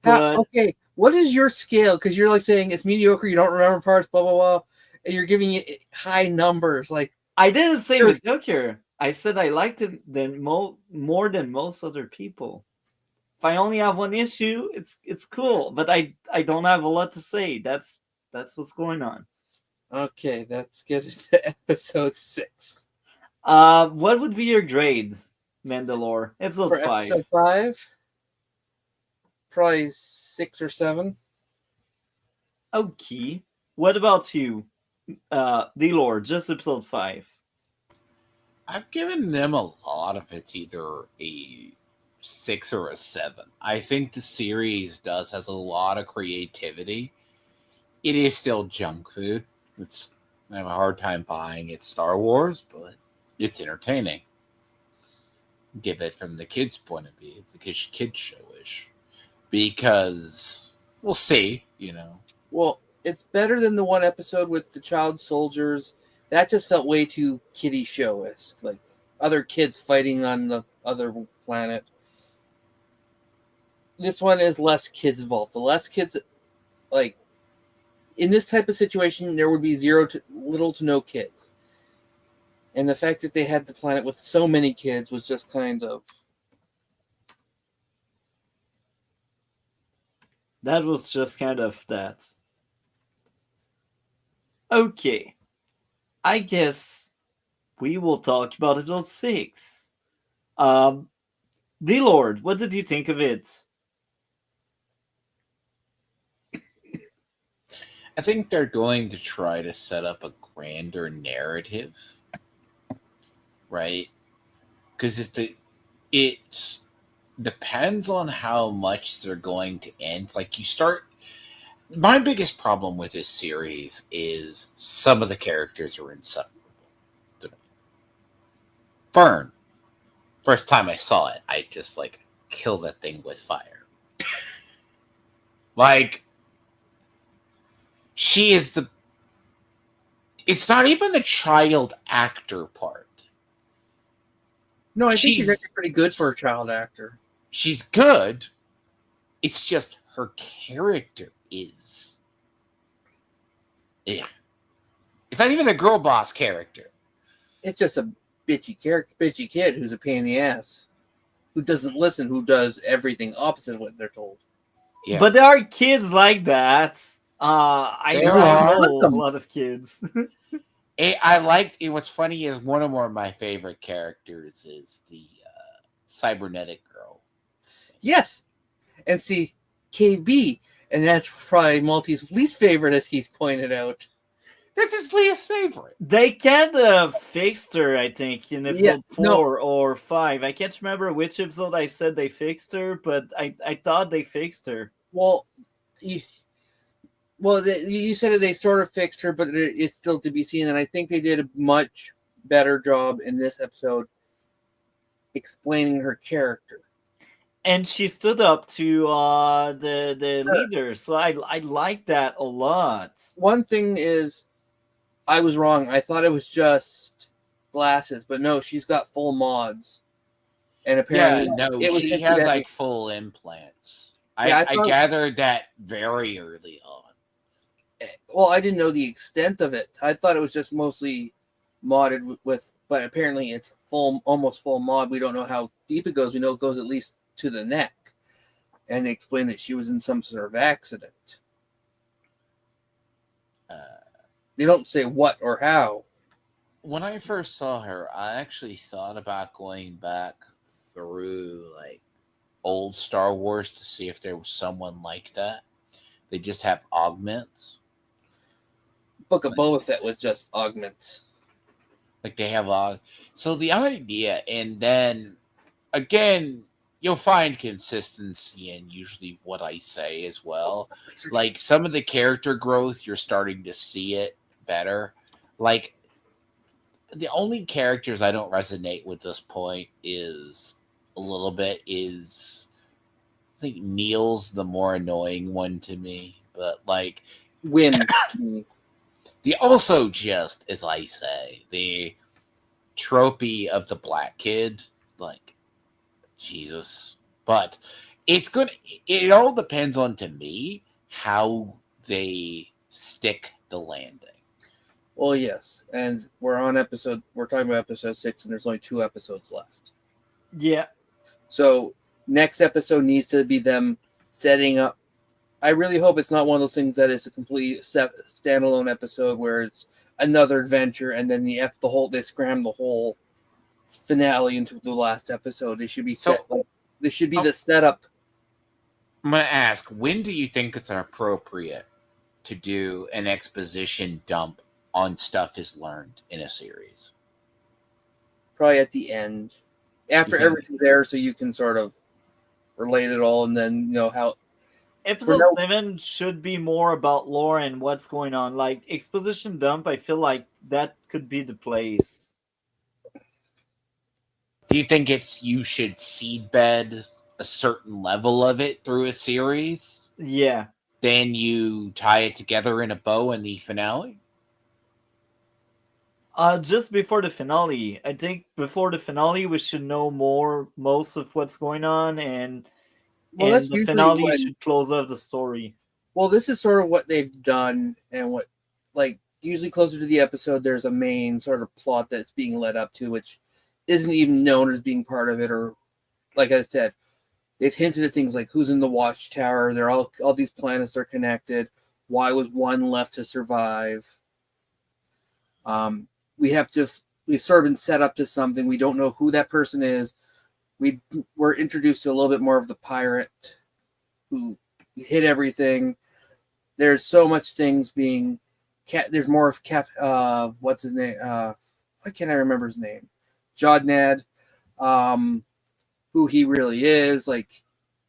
but okay. What is your scale? Because you're like saying it's mediocre, you don't remember parts, blah blah blah, and you're giving it high numbers. Like I didn't say you're- mediocre. I said I liked it more than most other people. If I only have one issue, it's cool, but I don't have a lot to say. That's what's going on. okay, let's get into episode 6. What would be your grade, Mandalore? Episode For 5. episode 5, probably 6 or 7. Okay. What about you, Dlord? Just episode 5. I've given them a lot of it's either a 6 or a 7. I think the series has a lot of creativity. It is still junk food. I have a hard time buying it Star Wars, but it's entertaining. Give it from the kids' point of view. It's a kid showish. Because we'll see, Well, it's better than the one episode with the child soldiers. That just felt way too kiddie show-esque. Like other kids fighting on the other planet. This one is less kids involved. The less kids, like in this type of situation, there would be little to no kids. And the fact that they had the planet with so many kids was just kind of. That was just kind of that. Okay. I guess we will talk about episode 6. Um, Dlord, what did you think of it? I think they're going to try to set up a grander narrative, right? Because it depends on how much they're going to end. Like my biggest problem with this series is some of the characters are insufferable to me. Fern, first time I saw it, I just kill that thing with fire. She is it's not even the child actor part. No, I think she's actually pretty good for a child actor. She's good. It's just her character is. Yeah. It's not even a girl boss character. It's just a bitchy kid who's a pain in the ass. Who doesn't listen, who does everything opposite of what they're told. Yes. But there are kids like that. I There don't are. know a lot of kids. I liked it. What's funny is one of my favorite characters is the cybernetic girl. Yes. And see, KB, and that's probably Malty's least favorite, as he's pointed out. That's his least favorite. They kind of fixed her, I think, in episode 4 or 5. I can't remember which episode I said they fixed her, but I thought they fixed her. Well, well, you said that they sort of fixed her, but it's still to be seen. And I think they did a much better job in this episode explaining her character. And she stood up to the leader, so I like that a lot. One thing is, I was wrong. I thought it was just glasses, but no, she's got full mods. And Yeah, apparently, no, it was she hinted has at. like full implants. Yeah, I gathered that very early on. Well, I didn't know the extent of it. I thought it was just mostly modded with, but apparently it's full, almost full mod. We don't know how deep it goes. We know it goes at least to the neck. And they explained that she was in some sort of accident. They don't say what or how. When I first saw her, I actually thought about going back through like old Star Wars to see if there was someone like that. They just have augments. Book of Boba Fett was just augments. Like they have so the idea, and then again, you'll find consistency in usually what I say as well. Like some of the character growth, you're starting to see it better. Like the only characters I don't resonate with this point is a little bit is I think Neil's the more annoying one to me, but like Win. the also just as I say the trophy of the black kid, like Jesus. But it's good. It all depends on, to me, how they stick the landing. Well, yes. And we're talking about episode 6, and there's only 2 episodes left. Yeah. So next episode needs to be them setting up. I really hope it's not one of those things that is a complete standalone episode where it's another adventure and then they scram the whole finale into the last episode. They should be this should be the setup. I'm going to ask, when do you think it's appropriate to do an exposition dump on stuff is learned in a series? Probably at the end, after everything's there, so you can sort of relate it all, and then how. Episode 7 should be more about lore and what's going on. Like exposition dump, I feel like that could be the place. Do you think you should seedbed a certain level of it through a series? Yeah. Then you tie it together in a bow in the finale? Just before the finale. I think before the finale we should know most of what's going on, and the finale should close out the story. Well, this is sort of what they've done, and what, like, usually closer to the episode, there's a main sort of plot that's being led up to, which isn't even known as being part of it, or, like I said, they've hinted at things like who's in the watchtower. They're all these planets are connected. Why was one left to survive? We've sort of been set up to something. We don't know who that person is. We're introduced to a little bit more of the pirate who hit everything. There's so much things being. There's more of what's his name? Why can't I remember his name? Jodnad. Who he really is. Like,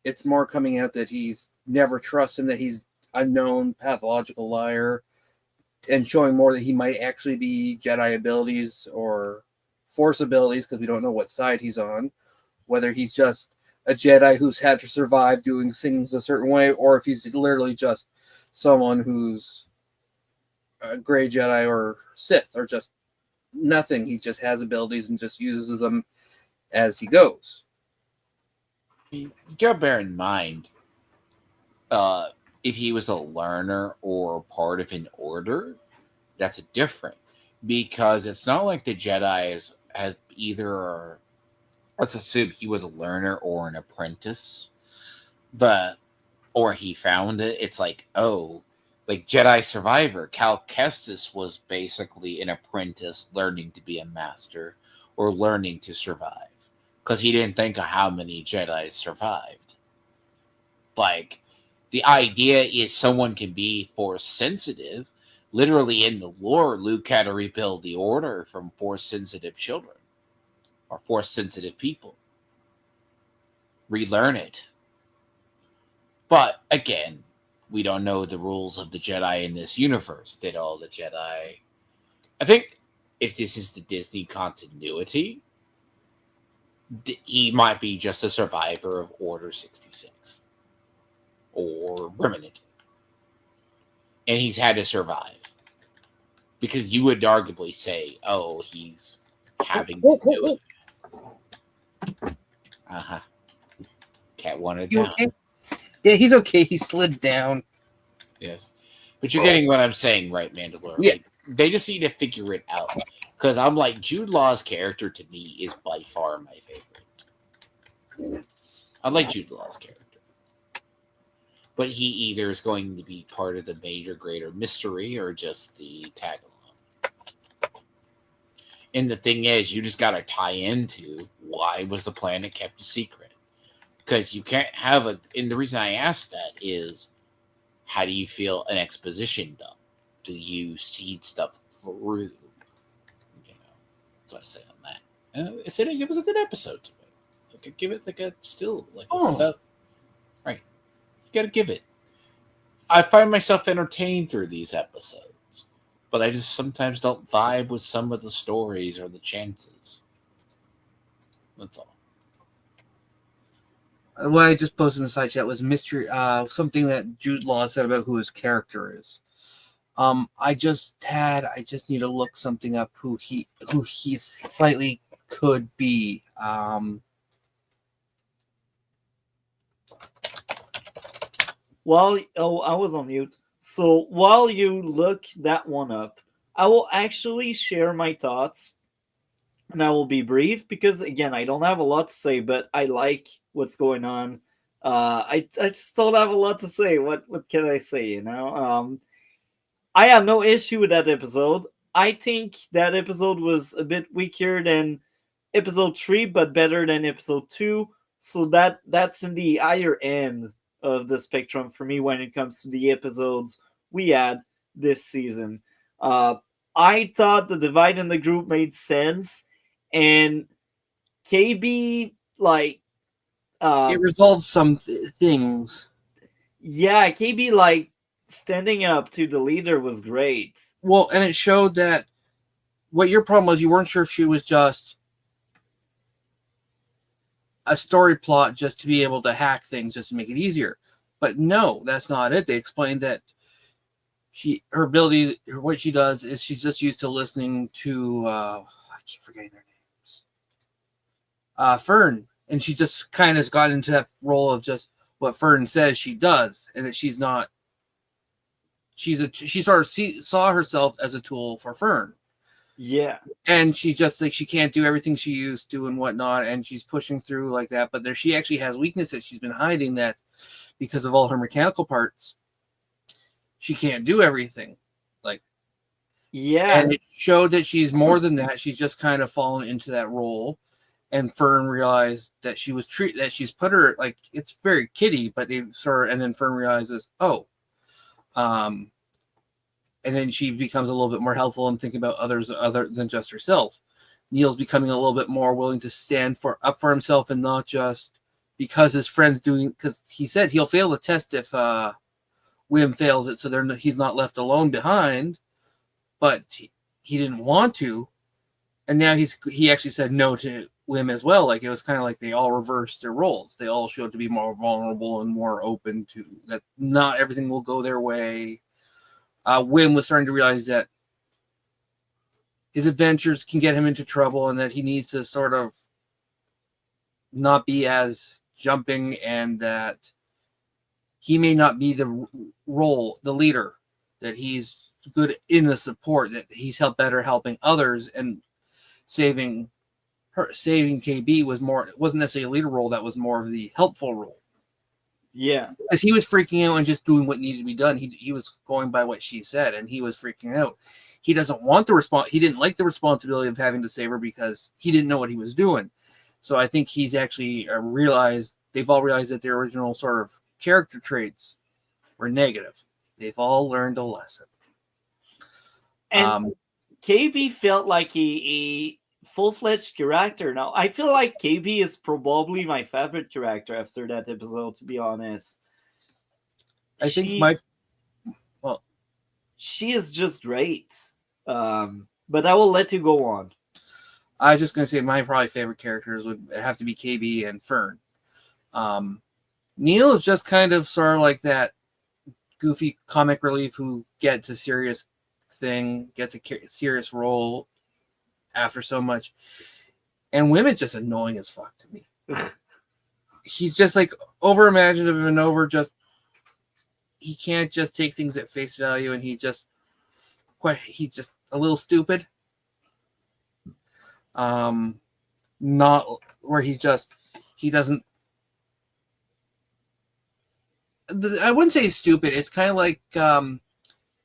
it's more coming out that he's never trust him, that he's a known pathological liar, and showing more that he might actually be Jedi abilities or Force abilities, because we don't know what side he's on. Whether he's just a Jedi who's had to survive doing things a certain way, or if he's literally just someone who's a gray Jedi or Sith, or just nothing. He just has abilities and just uses them as he goes. You gotta bear in mind, if he was a learner or part of an order, that's different. Because it's not like the Jedi has either, let's assume he was a learner or an apprentice, or he found it. It's like, like Jedi Survivor, Cal Kestis was basically an apprentice learning to be a master or learning to survive, because he didn't think of how many Jedi survived. Like, the idea is someone can be Force sensitive. Literally in the lore, Luke had to rebuild the Order from Force sensitive children or Force sensitive people. Relearn it. But again, we don't know the rules of the Jedi in this universe. Did all the Jedi? I think if this is the Disney continuity, he might be just a survivor of Order 66 or Remnant, and he's had to survive because you would arguably say, "Oh, he's having to do it." Cat wanted You down. okay? Yeah, he's okay. He slid down. Yes, but you're getting what I'm saying, right, Mandalore? Yeah. Like, they just need to figure it out. Because I'm like, Jude Law's character to me is by far my favorite. I like Jude Law's character, but he either is going to be part of the major greater mystery or just the tag along. And the thing is, you just got to tie into why was the planet kept a secret? Because you can't have a. And the reason I ask that is, how do you feel an exposition dump? Do you seed stuff through? You know, that's what I say on that. It was a good episode to me. I could give it like a still like a 7. Right, you got to give it. I find myself entertained through these episodes, but I just sometimes don't vibe with some of the stories or the chances. That's all. What I just posted in the side chat was mystery. Something that Jude Law said about who his character is. I just need to look something up who he slightly could be. I was on mute. So while you look that one up, I will actually share my thoughts, and I will be brief because again, I don't have a lot to say, but I like what's going on. I just don't have a lot to say. What can I say? You know, I have no issue with that episode. I think that episode was a bit weaker than episode 3, but better than episode 2. So that's in the higher end of the spectrum for me when it comes to the episodes we had this season. I thought the divide in the group made sense, and KB it resolves some things. yeah, KB standing up to the leader was great. Well, and it showed that what your problem was, you weren't sure if she was just a story plot just to be able to hack things just to make it easier. But no, that's not it. They explained that her ability, what she does is she's just used to listening to I keep forgetting their names. Fern, and she just kind of got into that role of just what Fern says she does, and that she's not. She sort of saw herself as a tool for Fern. Yeah. And she just she can't do everything she used to and whatnot, and she's pushing through like that. But she actually has weaknesses she's been hiding, that because of all her mechanical parts, she can't do everything. Yeah. And it showed that she's more than that. She's just kind of fallen into that role. And Fern realized that that she's put her it's very kiddie, but and then Fern realizes, and then she becomes a little bit more helpful and thinking about others other than just herself. Neil's becoming a little bit more willing to stand up for himself and not just because his friend's because he said he'll fail the test if Wim fails it, so he's not left alone behind. But he didn't want to, and now he actually said no to Wim as well. It was kind of like they all reversed their roles. They all showed to be more vulnerable and more open to that. Not everything will go their way. Wim was starting to realize that his adventures can get him into trouble, and that he needs to sort of not be as jumping, and that he may not be the leader, that he's good in the support, that he's helping others, and saving KB wasn't necessarily a leader role. That was more of the helpful role. Yeah. Because he was freaking out and just doing what needed to be done. He was going by what she said, and he was freaking out. He doesn't want he didn't like the responsibility of having to save her because he didn't know what he was doing. So I think he's actually they've all realized that their original sort of character traits were negative. They've all learned a lesson. And KB felt like a full-fledged character now. I feel like KB is probably my favorite character after that episode, to be honest. I think she well, she is just great. But I will let you go on. I was just gonna say my probably favorite characters would have to be KB and Fern. Neil is just kind of sort of like that goofy comic relief who gets a serious thing, gets a serious role after so much. And Women's just annoying as fuck to me. He's just like over imaginative and over just he can't just take things at face value, and he's just a little stupid. Not where he doesn't. I wouldn't say he's stupid. It's kind of like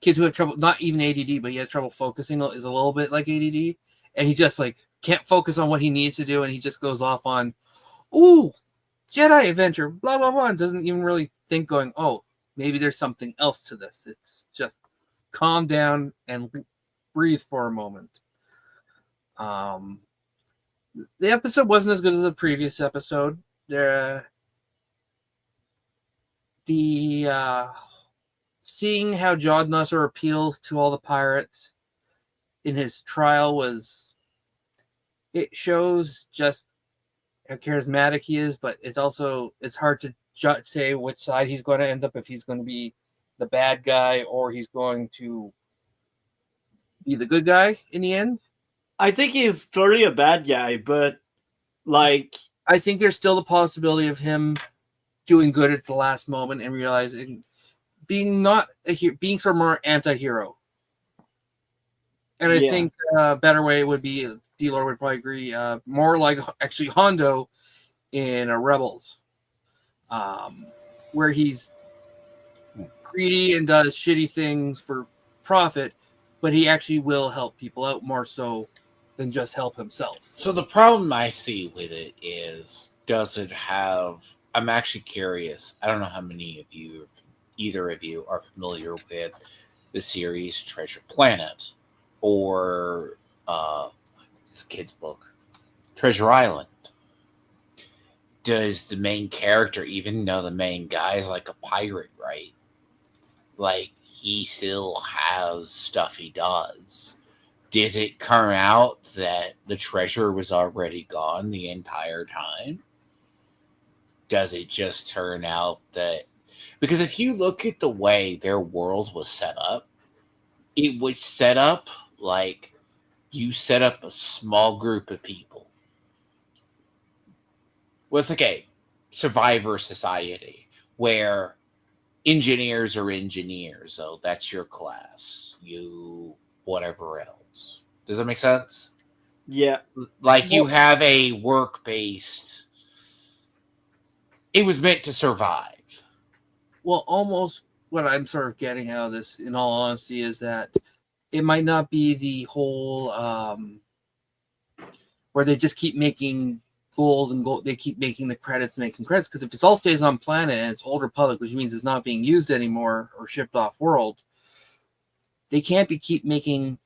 kids who have trouble, not even ADD, but he has trouble focusing. Is a little bit like ADD, and he just like can't focus on what he needs to do, and he just goes off on, "Ooh, Jedi adventure," blah blah blah, and doesn't even really think, going, "Oh, maybe there's something else to this." It's just calm down and breathe for a moment. The episode wasn't as good as the previous episode. The seeing how Jod Nusser appeals to all the pirates in his trial it shows just how charismatic he is, but it's hard to say which side he's going to end up, if he's going to be the bad guy or he's going to be the good guy in the end. I think he's clearly a bad guy, but like I think there's still the possibility of him doing good at the last moment and realizing being sort of more anti-hero. And I think a better way would be, Dlord would probably agree, more like actually Hondo in Rebels, where he's greedy and does shitty things for profit, but he actually will help people out more so than just help himself. So the problem I see with it is, does it have... I'm actually curious. I don't know how many of you, either of you, are familiar with the series Treasure Planet or it's a kid's book, Treasure Island. Does the main character even know the main guy is like a pirate, right? Like, he still has stuff he does. Does it turn out that the treasure was already gone the entire time? Does it just turn out that... Because if you look at the way their world was set up, it was set up like you set up a small group of people. Well, it's like a survivor society where engineers are engineers. So that's your class. You whatever else. Does that make sense? Yeah. Like, you have a work-based... It was meant to survive. Well, almost what I'm sort of getting out of this, in all honesty, is that it might not be the whole where they just keep making gold. They keep making the credits, because if it all stays on planet and it's Old Republic, which means it's not being used anymore or shipped off world, they can't keep making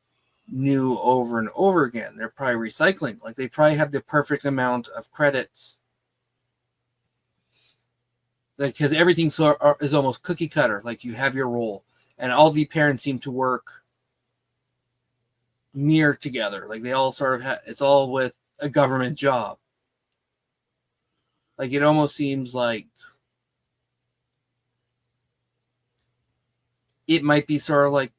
new over and over again. They're probably recycling. Like, they probably have the perfect amount of credits. Like, because everything is almost cookie cutter. Like, you have your role, and all the parents seem to work near together. Like, they all sort of it's all with a government job. Like, it almost seems like it might be sort of like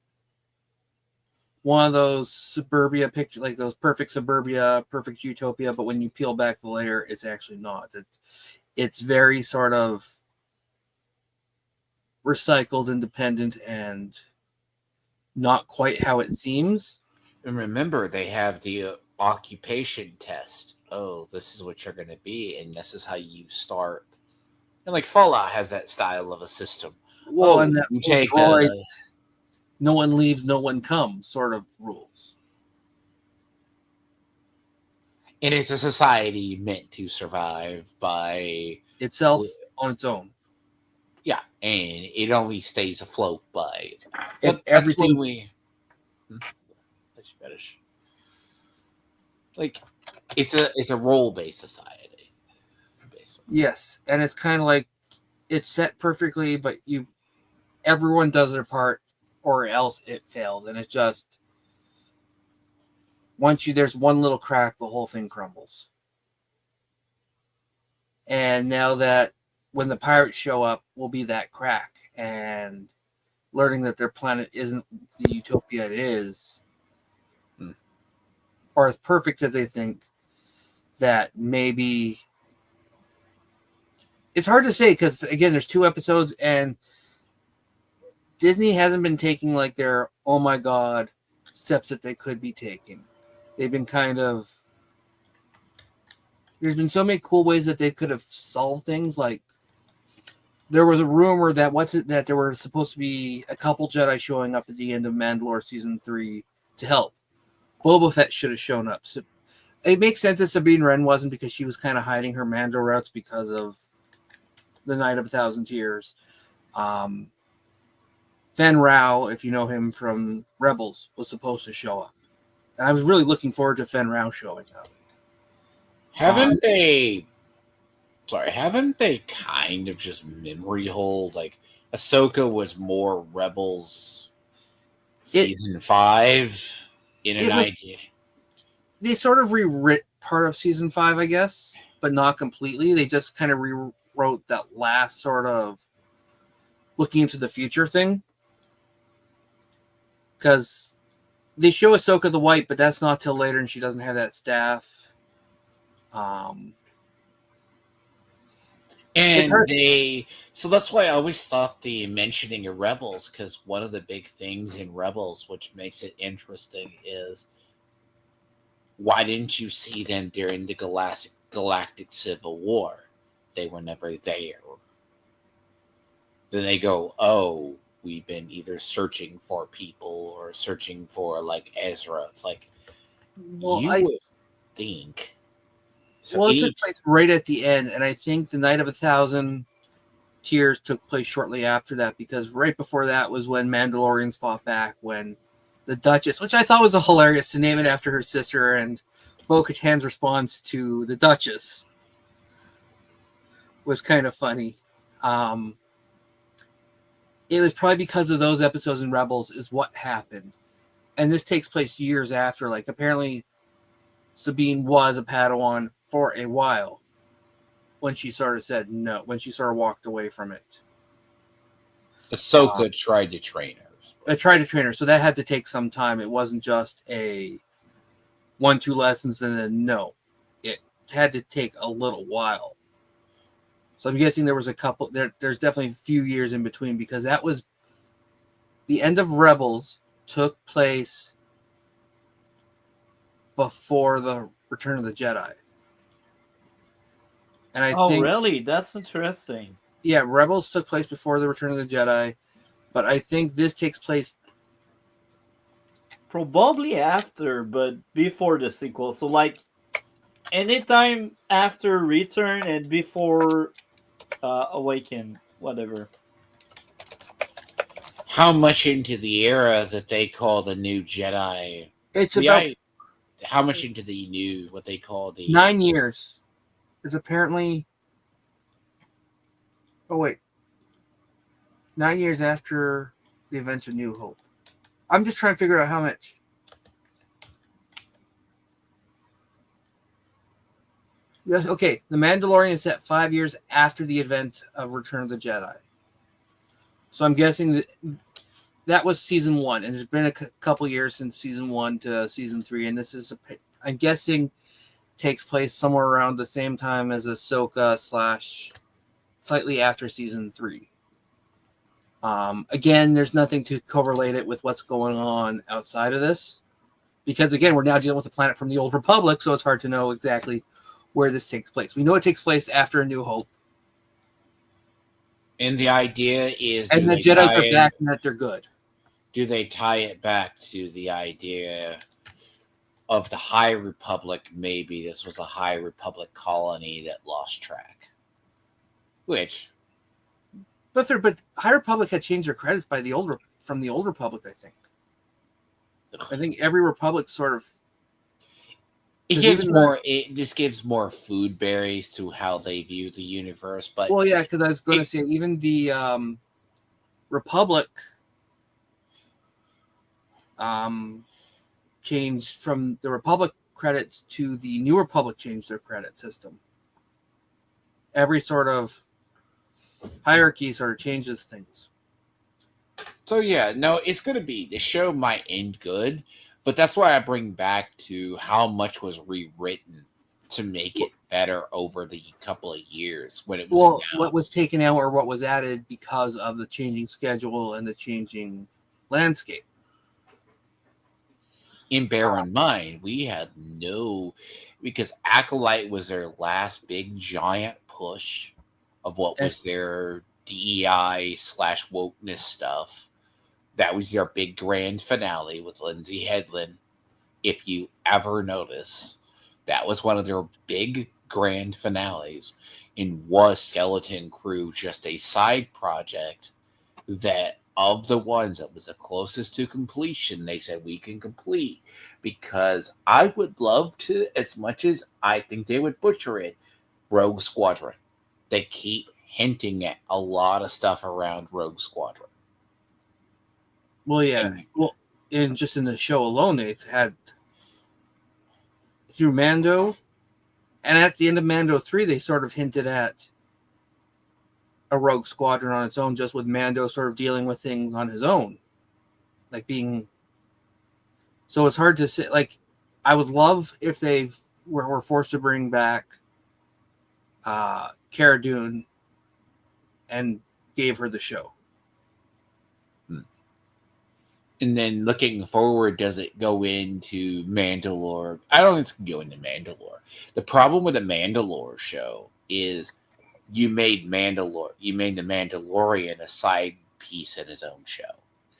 one of those suburbia pictures, like those perfect suburbia, perfect utopia, but when you peel back the layer, it's actually not. It's very sort of recycled, independent, and not quite how it seems. And remember, they have the occupation test. Oh, this is what you're going to be, and this is how you start. And like Fallout has that style of a system. Well, and that you take droids, no one leaves, no one comes sort of rules. And it's a society meant to survive by itself on its own. Yeah, and it only stays afloat by if everything let's finish. Like, it's a role-based society, basically. Yes, and it's kind of like it's set perfectly, but everyone does their part, or else it fails, and it's just there's one little crack, the whole thing crumbles. And now that when the pirates show up, will be that crack, and learning that their planet isn't the utopia it is, or as perfect as they think, that maybe it's hard to say because again, there's 2 episodes and Disney hasn't been taking like their oh my god steps that they could be taking. They've been kind of there's been so many cool ways that they could have solved things. Like there was a rumor that that there were supposed to be a couple Jedi showing up at the end of Mandalore season 3 to help. Boba Fett should have shown up. So it makes sense that Sabine Wren wasn't because she was kind of hiding her Mando routes because of the Night of a Thousand Tears. Fen Rao, if you know him from Rebels, was supposed to show up. And I was really looking forward to Fen Rao showing up. Haven't they kind of just memory hold? Like Ahsoka was more Rebels season 5 in an idea. They sort of rewrote part of season 5, I guess, but not completely. They just kind of rewrote that last sort of looking into the future thing. Because they show Ahsoka the White, but that's not till later, and she doesn't have that staff. So that's why I always thought the mentioning of Rebels, because one of the big things in Rebels, which makes it interesting, is why didn't you see them during the Galactic Civil War? They were never there. Then they go, oh, we've been either searching for people or searching for like Ezra. It's like, well, you would think. So well, it took place right at the end, and I think the Night of a Thousand Tears took place shortly after that, because right before that was when Mandalorians fought back, when the Duchess, which I thought was hilarious to name it after her sister, and Bo-Katan's response to the Duchess was kind of funny. It was probably because of those episodes in Rebels is what happened. And this takes place years after. Like, apparently Sabine was a Padawan for a while when she sort of said no, when she sort of walked away from it. Ahsoka tried to train her. So that had to take some time. It wasn't just a 1-2 lessons and then no. It had to take a little while. So I'm guessing there was a couple, there's definitely a few years in between, because that was the end of Rebels took place before the Return of the Jedi. And I think, really? That's interesting. Yeah, Rebels took place before the Return of the Jedi, but I think this takes place probably after, but before the sequel. So like anytime after Return and before Awaken, whatever. How much into the era that they call the new Jedi? It's about how much into the new, what they call the 9 years. It's apparently 9 years after the events of New Hope. I'm just trying to figure out how much. Yes, okay. The Mandalorian is set 5 years after the event of Return of the Jedi. So I'm guessing that was season 1, and there's been a couple years since season 1 to season 3, and this is I'm guessing takes place somewhere around the same time as Ahsoka / slightly after season 3. Again, there's nothing to correlate it with what's going on outside of this, because again, we're now dealing with a planet from the Old Republic, so it's hard to know exactly where this takes place. We know it takes place after A New Hope. And the idea is, and the Jedi are back and that they're good. Do they tie it back to the idea of the High Republic? Maybe this was a High Republic colony that lost track. But High Republic had changed their credits from the Old Republic, I think. I think every Republic sort of. This gives more food berries to how they view the universe. But well, yeah, because I was going to say even the Republic changed from the Republic credits to the New Republic changed their credit system. Every sort of hierarchy sort of changes things. So yeah, no, it's gonna be the show might end good, but that's why I bring back to how much was rewritten to make it better over the couple of years when it was Well, announced. what was taken out or what was added because of the changing schedule and the changing landscape. And bear in mind, we had no, because Acolyte was their last big giant push of what was their DEI / wokeness stuff. That was their big grand finale with Lindsay Headland. If you ever notice, that was one of their big grand finales. And was Skeleton Crew just a side project that of the ones that was the closest to completion, they said we can complete? Because I would love to, as much as I think they would butcher it, Rogue Squadron. They keep hinting at a lot of stuff around Rogue Squadron. Well, yeah. Well, in just in the show alone, they've had through Mando, and at the end of Mando 3, they sort of hinted at a Rogue Squadron on its own, just with Mando sort of dealing with things on his own, like being. So it's hard to say. Like, I would love if they were forced to bring back Cara Dune and gave her the show. And then looking forward, does it go into Mandalore? I don't think it's going to go into Mandalore. The problem with the Mandalore show is you made the Mandalorian a side piece in his own show.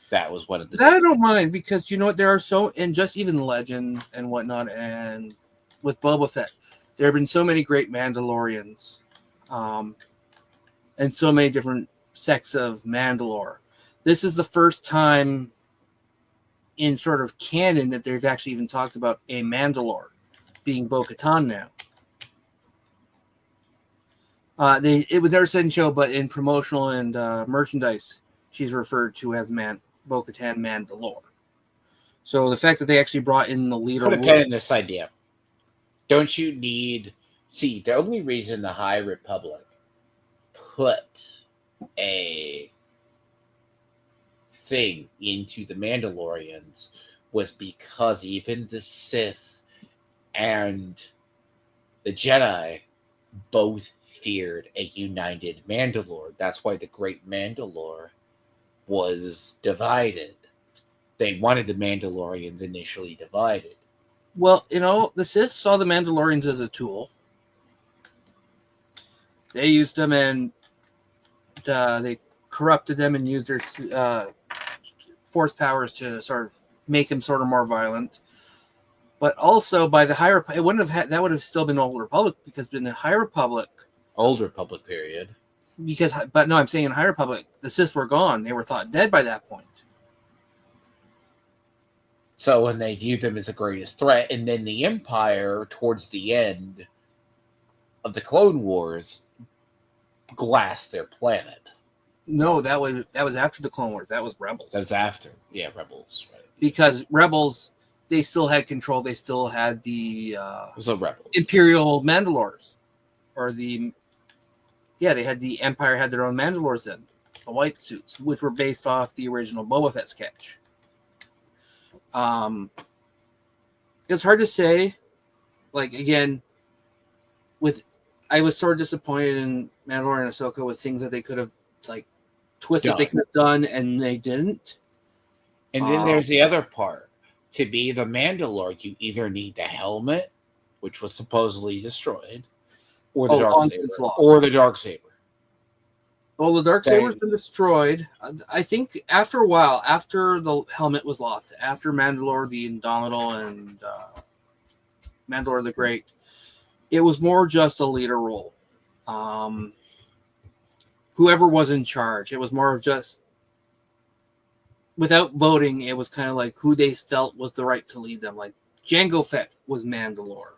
That was one of the. That I don't mind, because you know what, there are so, and just even Legends and whatnot, and with Boba Fett, there have been so many great Mandalorians, and so many different sects of Mandalore. This is the first time in sort of canon that they've actually even talked about a Mandalore being Bo-Katan now. It was never said in show, but in promotional and merchandise, she's referred to as Bo-Katan Mandalore. So the fact that they actually brought in the leader. Put a pen in this idea. Don't you need? See, the only reason the High Republic put a thing into the Mandalorians was because even the Sith and the Jedi both feared a united Mandalore. That's why the Great Mandalore was divided. They wanted the Mandalorians initially divided. Well, you know, the Sith saw the Mandalorians as a tool. They used them, and they corrupted them and used their force powers to sort of make them sort of more violent. But also by the High Republic, it wouldn't have had, that would have still been Old Republic, because in the High Republic, Old Republic period. But no, I'm saying in High Republic, the Sith were gone. They were thought dead by that point. So when they viewed them as the greatest threat, and then the Empire, towards the end of the Clone Wars, glassed their planet. No, that was after the Clone Wars. That was Rebels. That was after, yeah, Rebels. Right. Because Rebels, they still had control. They still had the Rebels. Imperial Mandalores, or they had the Empire had their own Mandalores then, the white suits, which were based off the original Boba Fett sketch. It's hard to say. Like, again, I was sort of disappointed in Mandalore and Ahsoka with things that they could have twisted. They could have done, and they didn't. And then there's the other part. To be the Mandalore, you either need the helmet, which was supposedly destroyed, or the Darksaber. Or the Darksaber. Well, the Darksaber's been destroyed. I think after a while, after the helmet was lost, after Mandalore the Indomitable and Mandalore the Great, it was more just a leader role. Whoever was in charge, it was more of just, without voting, it was kind of like who they felt was the right to lead them. Like Jango Fett was Mandalore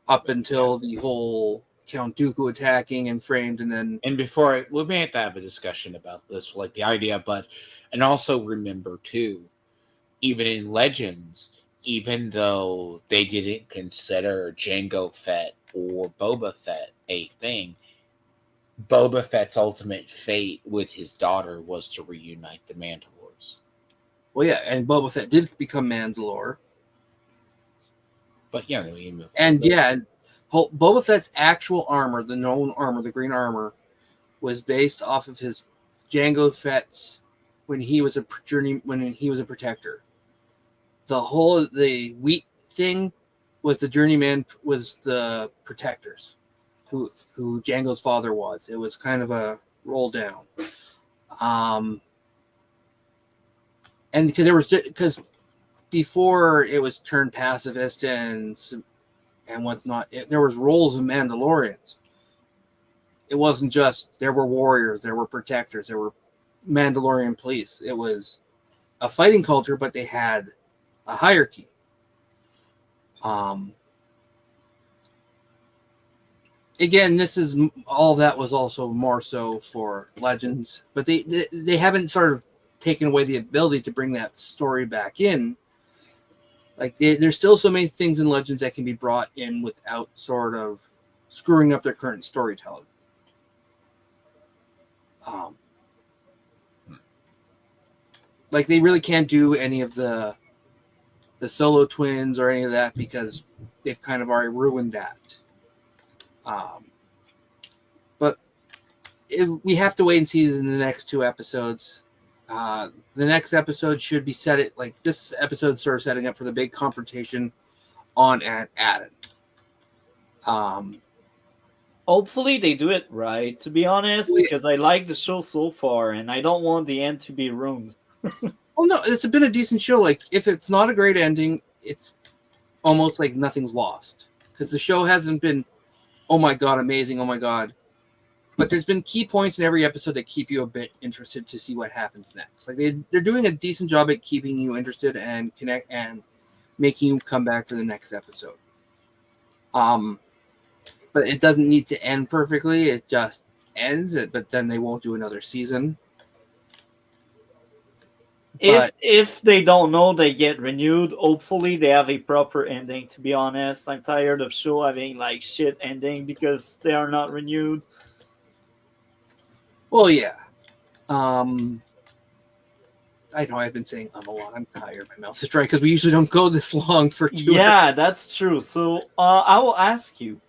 up until the whole Count Dooku attacking and framed, and then And we may have to have a discussion about this, like the idea, and also remember too, even in Legends, even though they didn't consider Jango Fett or Boba Fett a thing, Boba Fett's ultimate fate with his daughter was to reunite the Mandalores. well, yeah, and Boba Fett did become Mandalore, But yeah, we move and forward. yeah, Boba Fett's actual armor, the known armor, the green armor, was based off of his Jango Fett's when he was a protector. The wheat thing was the journeyman, was the protectors, who Jango's father was. It was kind of a roll down, and because before it was turned pacifist and what's not, there was roles of Mandalorians. It wasn't just there were warriors, there were protectors, there were Mandalorian police. It was a fighting culture, but they had a hierarchy. Again, this is all that was also more so for Legends, but they haven't sort of taken away the ability to bring that story back in. Like there's still so many things in Legends that can be brought in without sort of screwing up their current storytelling. Like they really can't do any of the solo twins or any of that because they've kind of already ruined that. But we have to wait and see in the next two episodes. The next episode should be this episode sort of setting up for the big confrontation on Aden. Hopefully they do it right, to be honest, Yeah. because I like the show so far, and I don't want the end to be ruined. Well, no, it's been a decent show. Like, if it's not a great ending, it's almost like nothing's lost. Because the show hasn't been, oh my god, amazing, oh my god. But there's been key points in every episode that keep you a bit interested to see what happens next. Like, they're doing a decent job at keeping you interested and connect and making you come back for the next episode. But it doesn't need to end perfectly. It just ends it, but then they won't do another season. If they don't know they get renewed, hopefully they have a proper ending, to be honest. I'm tired of show having like shit ending because they are not renewed. Well, yeah. I know I've been saying a lot. I'm tired. My mouth is dry because we usually don't go this long for 2 Yeah, that's true. So I will ask you,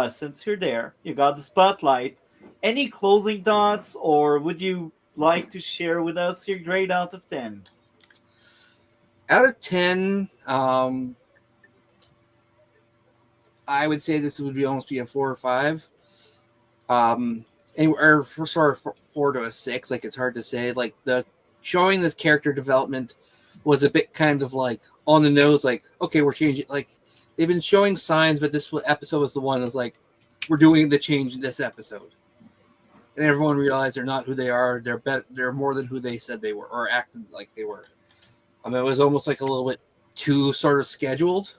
since you're there, you got the spotlight. Any closing thoughts, or would you like to share with us your grade out of 10? Out of 10, I would say this would almost be a 4 or 5. Or for sort of 4 to a 6. Like, it's hard to say. Like, the showing this character development was a bit kind of like on the nose. Like, okay, we're changing. Like, they've been showing signs, but this episode was the one that's like, we're doing the change in this episode. And everyone realized they're not who they are. They're more than who they said they were, or acted like they were. It was almost like a little bit too sort of scheduled.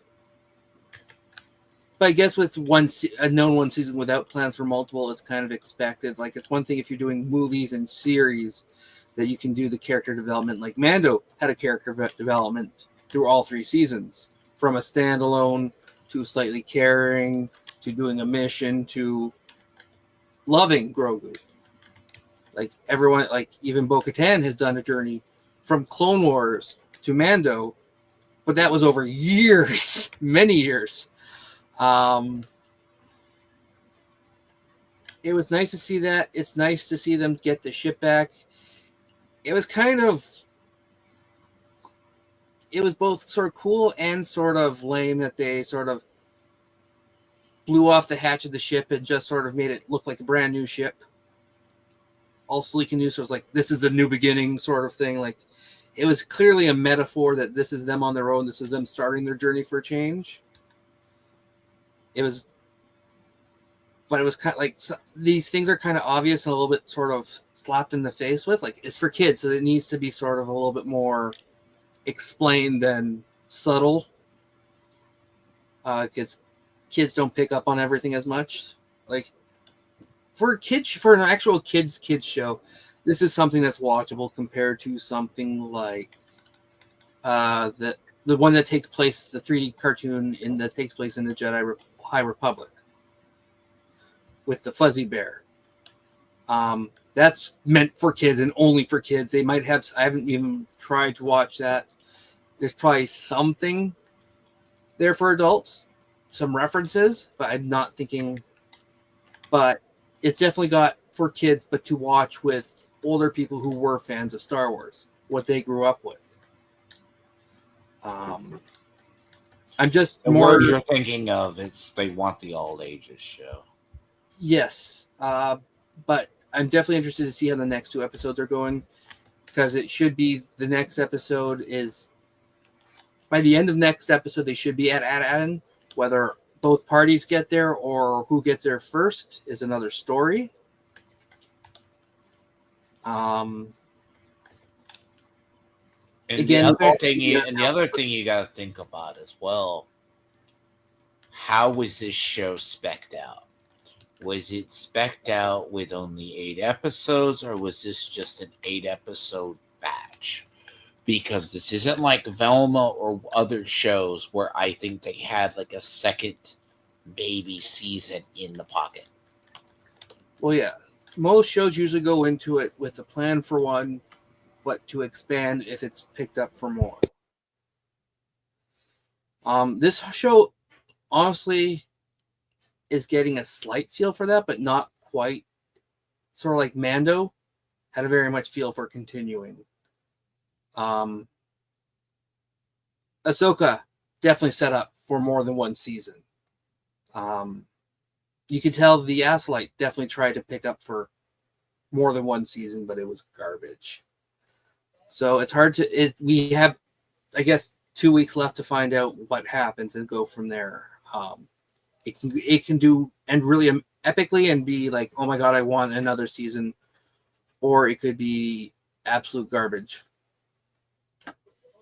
But I guess with one season without plans for multiple, it's kind of expected. Like, it's one thing if you're doing movies and series that you can do the character development. Like Mando had a character development through all 3 seasons, from a standalone to slightly caring to doing a mission to loving Grogu. Like, everyone, like even Bo-Katan has done a journey from Clone Wars to Mando, but that was over years, many years. It was nice to see that. It's nice to see them get the ship back. It was both sort of cool and sort of lame that they sort of blew off the hatch of the ship and just sort of made it look like a brand new ship. All sleek and new, so it was like, this is the new beginning sort of thing. Like, it was clearly a metaphor that this is them on their own. This is them starting their journey for change. But it was kind of like, these things are kind of obvious and a little bit sort of slapped in the face with. Like, it's for kids, so it needs to be sort of a little bit more explained than subtle. Because kids don't pick up on everything as much. Like for an actual kids show, this is something that's watchable compared to something like the one that takes place, the 3D cartoon that takes place in the High Republic with the fuzzy bear. That's meant for kids and only for kids. They might have. I haven't even tried to watch that. There's probably something there for adults, some references, but I'm not thinking. But it's definitely got for kids, but to watch with older people who were fans of Star Wars, what they grew up with. I'm just The more. word you're thinking of, it's they want the all ages show. Yes, but I'm definitely interested to see how the next 2 episodes are going, because it should be the next episode is by the end of next episode they should be at Aden. Whether both parties get there or who gets there first is another story. And Again, the other thing you got to think about as well. How was this show spec'd out? Was it spec'd out with only 8 episodes, or was this just an 8-episode batch? Because this isn't like Velma or other shows where I think they had like a second baby season in the pocket. Well, yeah, most shows usually go into it with a plan for one, but to expand if it's picked up for more. This show, honestly, is getting a slight feel for that, but not quite. Sort of like Mando had a very much feel for continuing. Ahsoka definitely set up for more than one season. You could tell the acolyte definitely tried to pick up for more than one season, but it was garbage. So it's hard to. We have, I guess, 2 weeks left to find out what happens and go from there. It can do and really epically and be like, oh my god, I want another season, or it could be absolute garbage.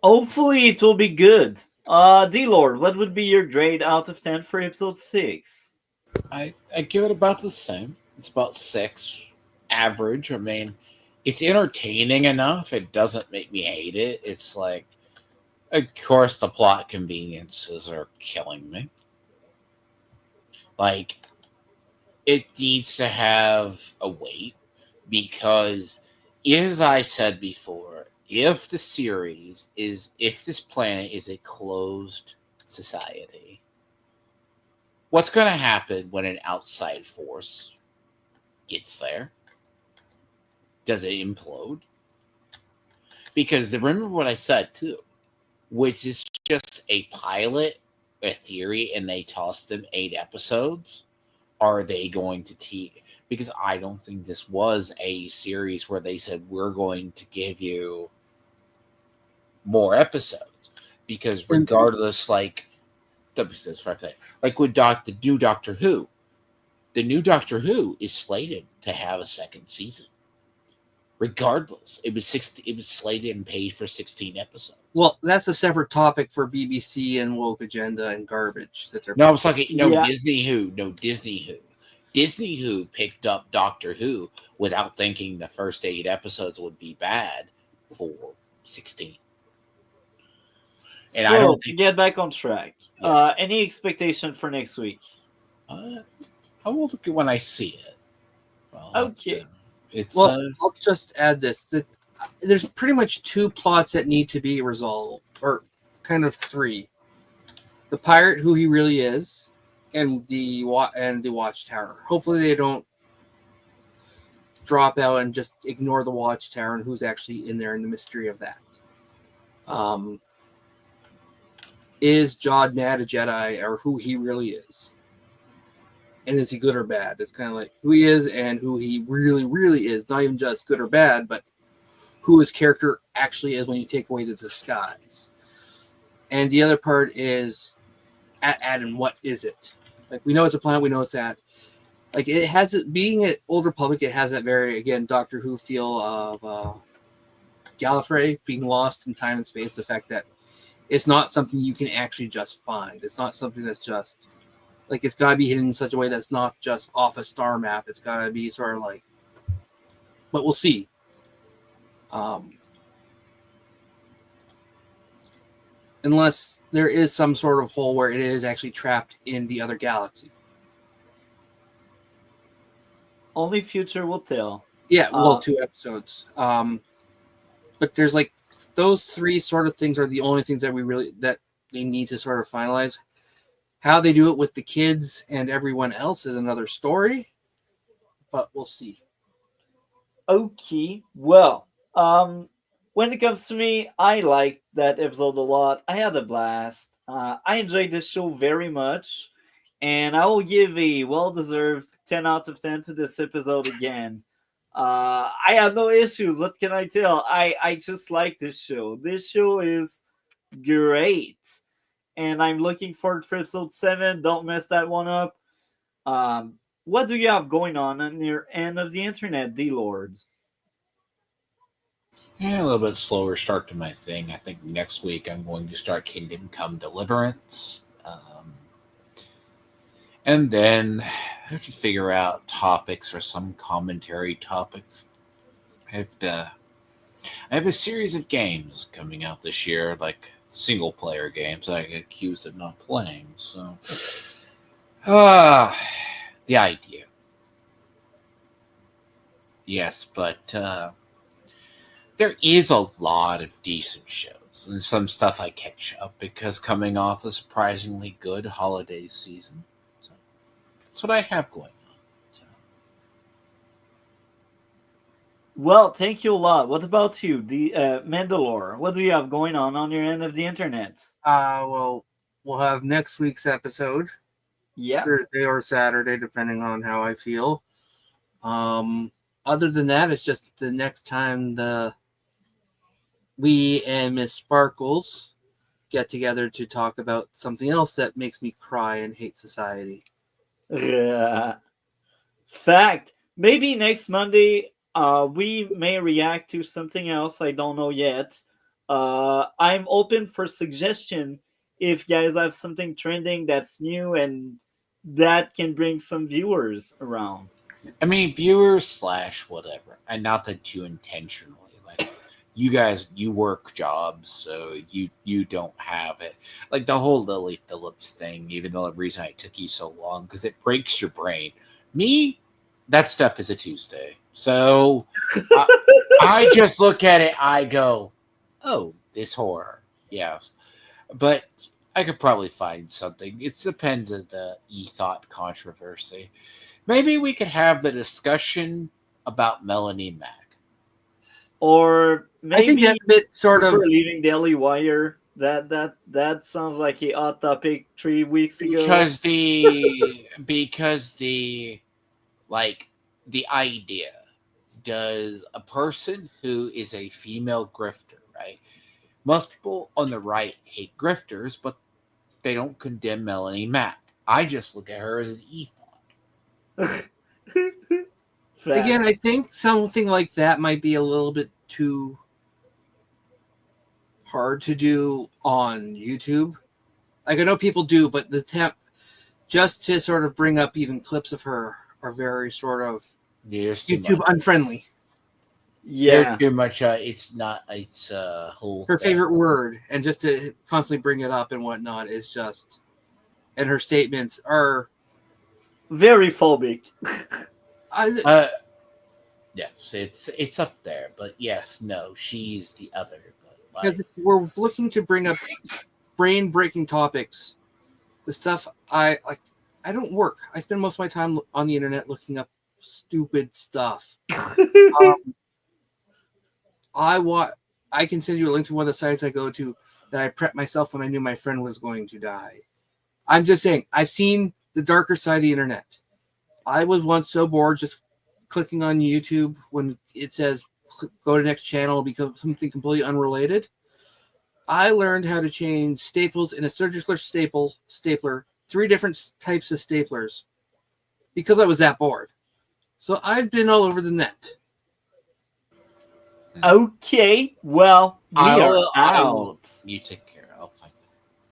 Hopefully, it will be good. Dlord, what would be your grade out of 10 for episode 6? I give it about the same. It's about 6, average. I mean, it's entertaining enough. It doesn't make me hate it. It's like, of course, the plot conveniences are killing me. Like, it needs to have a weight because, as I said before, if this planet is a closed society, what's going to happen when an outside force gets there? Does it implode? Because remember what I said too, which is just a pilot, a theory, and they tossed them 8 episodes. Are they going to teach? Because I don't think this was a series where they said we're going to give you more episodes. Because regardless, like with the new Doctor Who, the new Doctor Who is slated to have a second season. Regardless, it was slated and paid for 16 episodes. Well, that's a separate topic for BBC and woke agenda and garbage that they're. No, I was talking Disney Who. No, Disney Who. Disney Who picked up Doctor Who without thinking the first 8 episodes would be bad for 16. And so, I don't think, to get back on track, yes. Any expectation for next week? I will look at when I see it. Well, okay. I'll just add this. That there's pretty much 2 plots that need to be resolved, or kind of 3. The pirate, who he really is, and the watchtower. Hopefully they don't drop out and just ignore the watchtower and who's actually in there and the mystery of that. Is Jod Mad a Jedi, or who he really is? And is he good or bad? It's kind of like who he is and who he really, really is. Not even just good or bad, but who his character actually is when you take away the disguise. And the other part is at Aden, what is it? Like, we know it's a planet, we know it's that. Like, it has it being an Old Republic, it has that very, again, Doctor Who feel of Gallifrey being lost in time and space. The fact that it's not something you can actually just find. It's not something that's just Like it's got to be hidden in such a way that's not just off a star map. It's got to be sort of like, but we'll see. Unless there is some sort of hole where it is actually trapped in the other galaxy. Only future will tell. Yeah, well, 2 episodes. But there's like those 3 sort of things are the only things that they need to sort of finalize. How they do it with the kids and everyone else is another story, but we'll see. Okay, well, when it comes to me, I liked that episode a lot. I had a blast. I enjoyed this show very much, and I will give a well-deserved 10 out of 10 to this episode again. I have no issues. What can I tell? I just like this show. This show is great, and I'm looking forward for episode 7. Don't mess that one up. What do you have going on your end of the internet, Dlord? Yeah, a little bit slower start to my thing. I think next week I'm going to start Kingdom Come Deliverance. And then I have to figure out topics for some commentary topics. I have a series of games coming out this year, like single player games I get accused of not playing. So, the idea. Yes, but there is a lot of decent shows and some stuff I catch up because coming off a surprisingly good holiday season. So that's what I have going on. So. Well, thank you a lot. What about you, the Mandalore? What do you have going on your end of the internet? Well, we'll have next week's episode, Yeah. Thursday or Saturday, depending on how I feel. Other than that, it's just the next time we and Miss Sparkles get together to talk about something else that makes me cry and hate society. Fact. Maybe next Monday, we may react to something else. I don't know yet. I'm open for suggestion if you guys have something trending that's new and that can bring some viewers around. I mean, viewers / whatever, and not that you intentionally like. You guys, you work jobs, so you don't have it. Like the whole Lily Phillips thing, even though the reason it took you so long, because it breaks your brain. Me, that stuff is a Tuesday. So I just look at it, I go, oh, this horror. Yes. But I could probably find something. It depends on the e-thought controversy. Maybe we could have the discussion about Melanie Mack. Or maybe I think that's a bit sort of we're leaving Daily Wire. That sounds like a hot topic 3 weeks ago. Because the idea, does a person who is a female grifter, right? Most people on the right hate grifters, but they don't condemn Melanie Mack. I just look at her as an e-thought. Again, I think something like that might be a little bit too hard to do on YouTube. Like I know people do, but just to sort of bring up even clips of her are very sort of YouTube unfriendly. Yeah, too much. It's not. It's whole. Her favorite word, and just to constantly bring it up and whatnot is just, and her statements are very phobic. Yes, it's up there, but yes, no, she's the other. But because if we're looking to bring up brain-breaking topics, the stuff I like, I don't work. I spend most of my time on the internet looking up stupid stuff. I can send you a link to one of the sites I go to that I prepped myself when I knew my friend was going to die. I'm just saying, I've seen the darker side of the internet. I was once so bored just clicking on YouTube when it says go to next channel because something completely unrelated. I learned how to change staples in a circular stapler, 3 different types of staplers, because I was that bored. So I've been all over the net. Okay, well, we are out. You take care.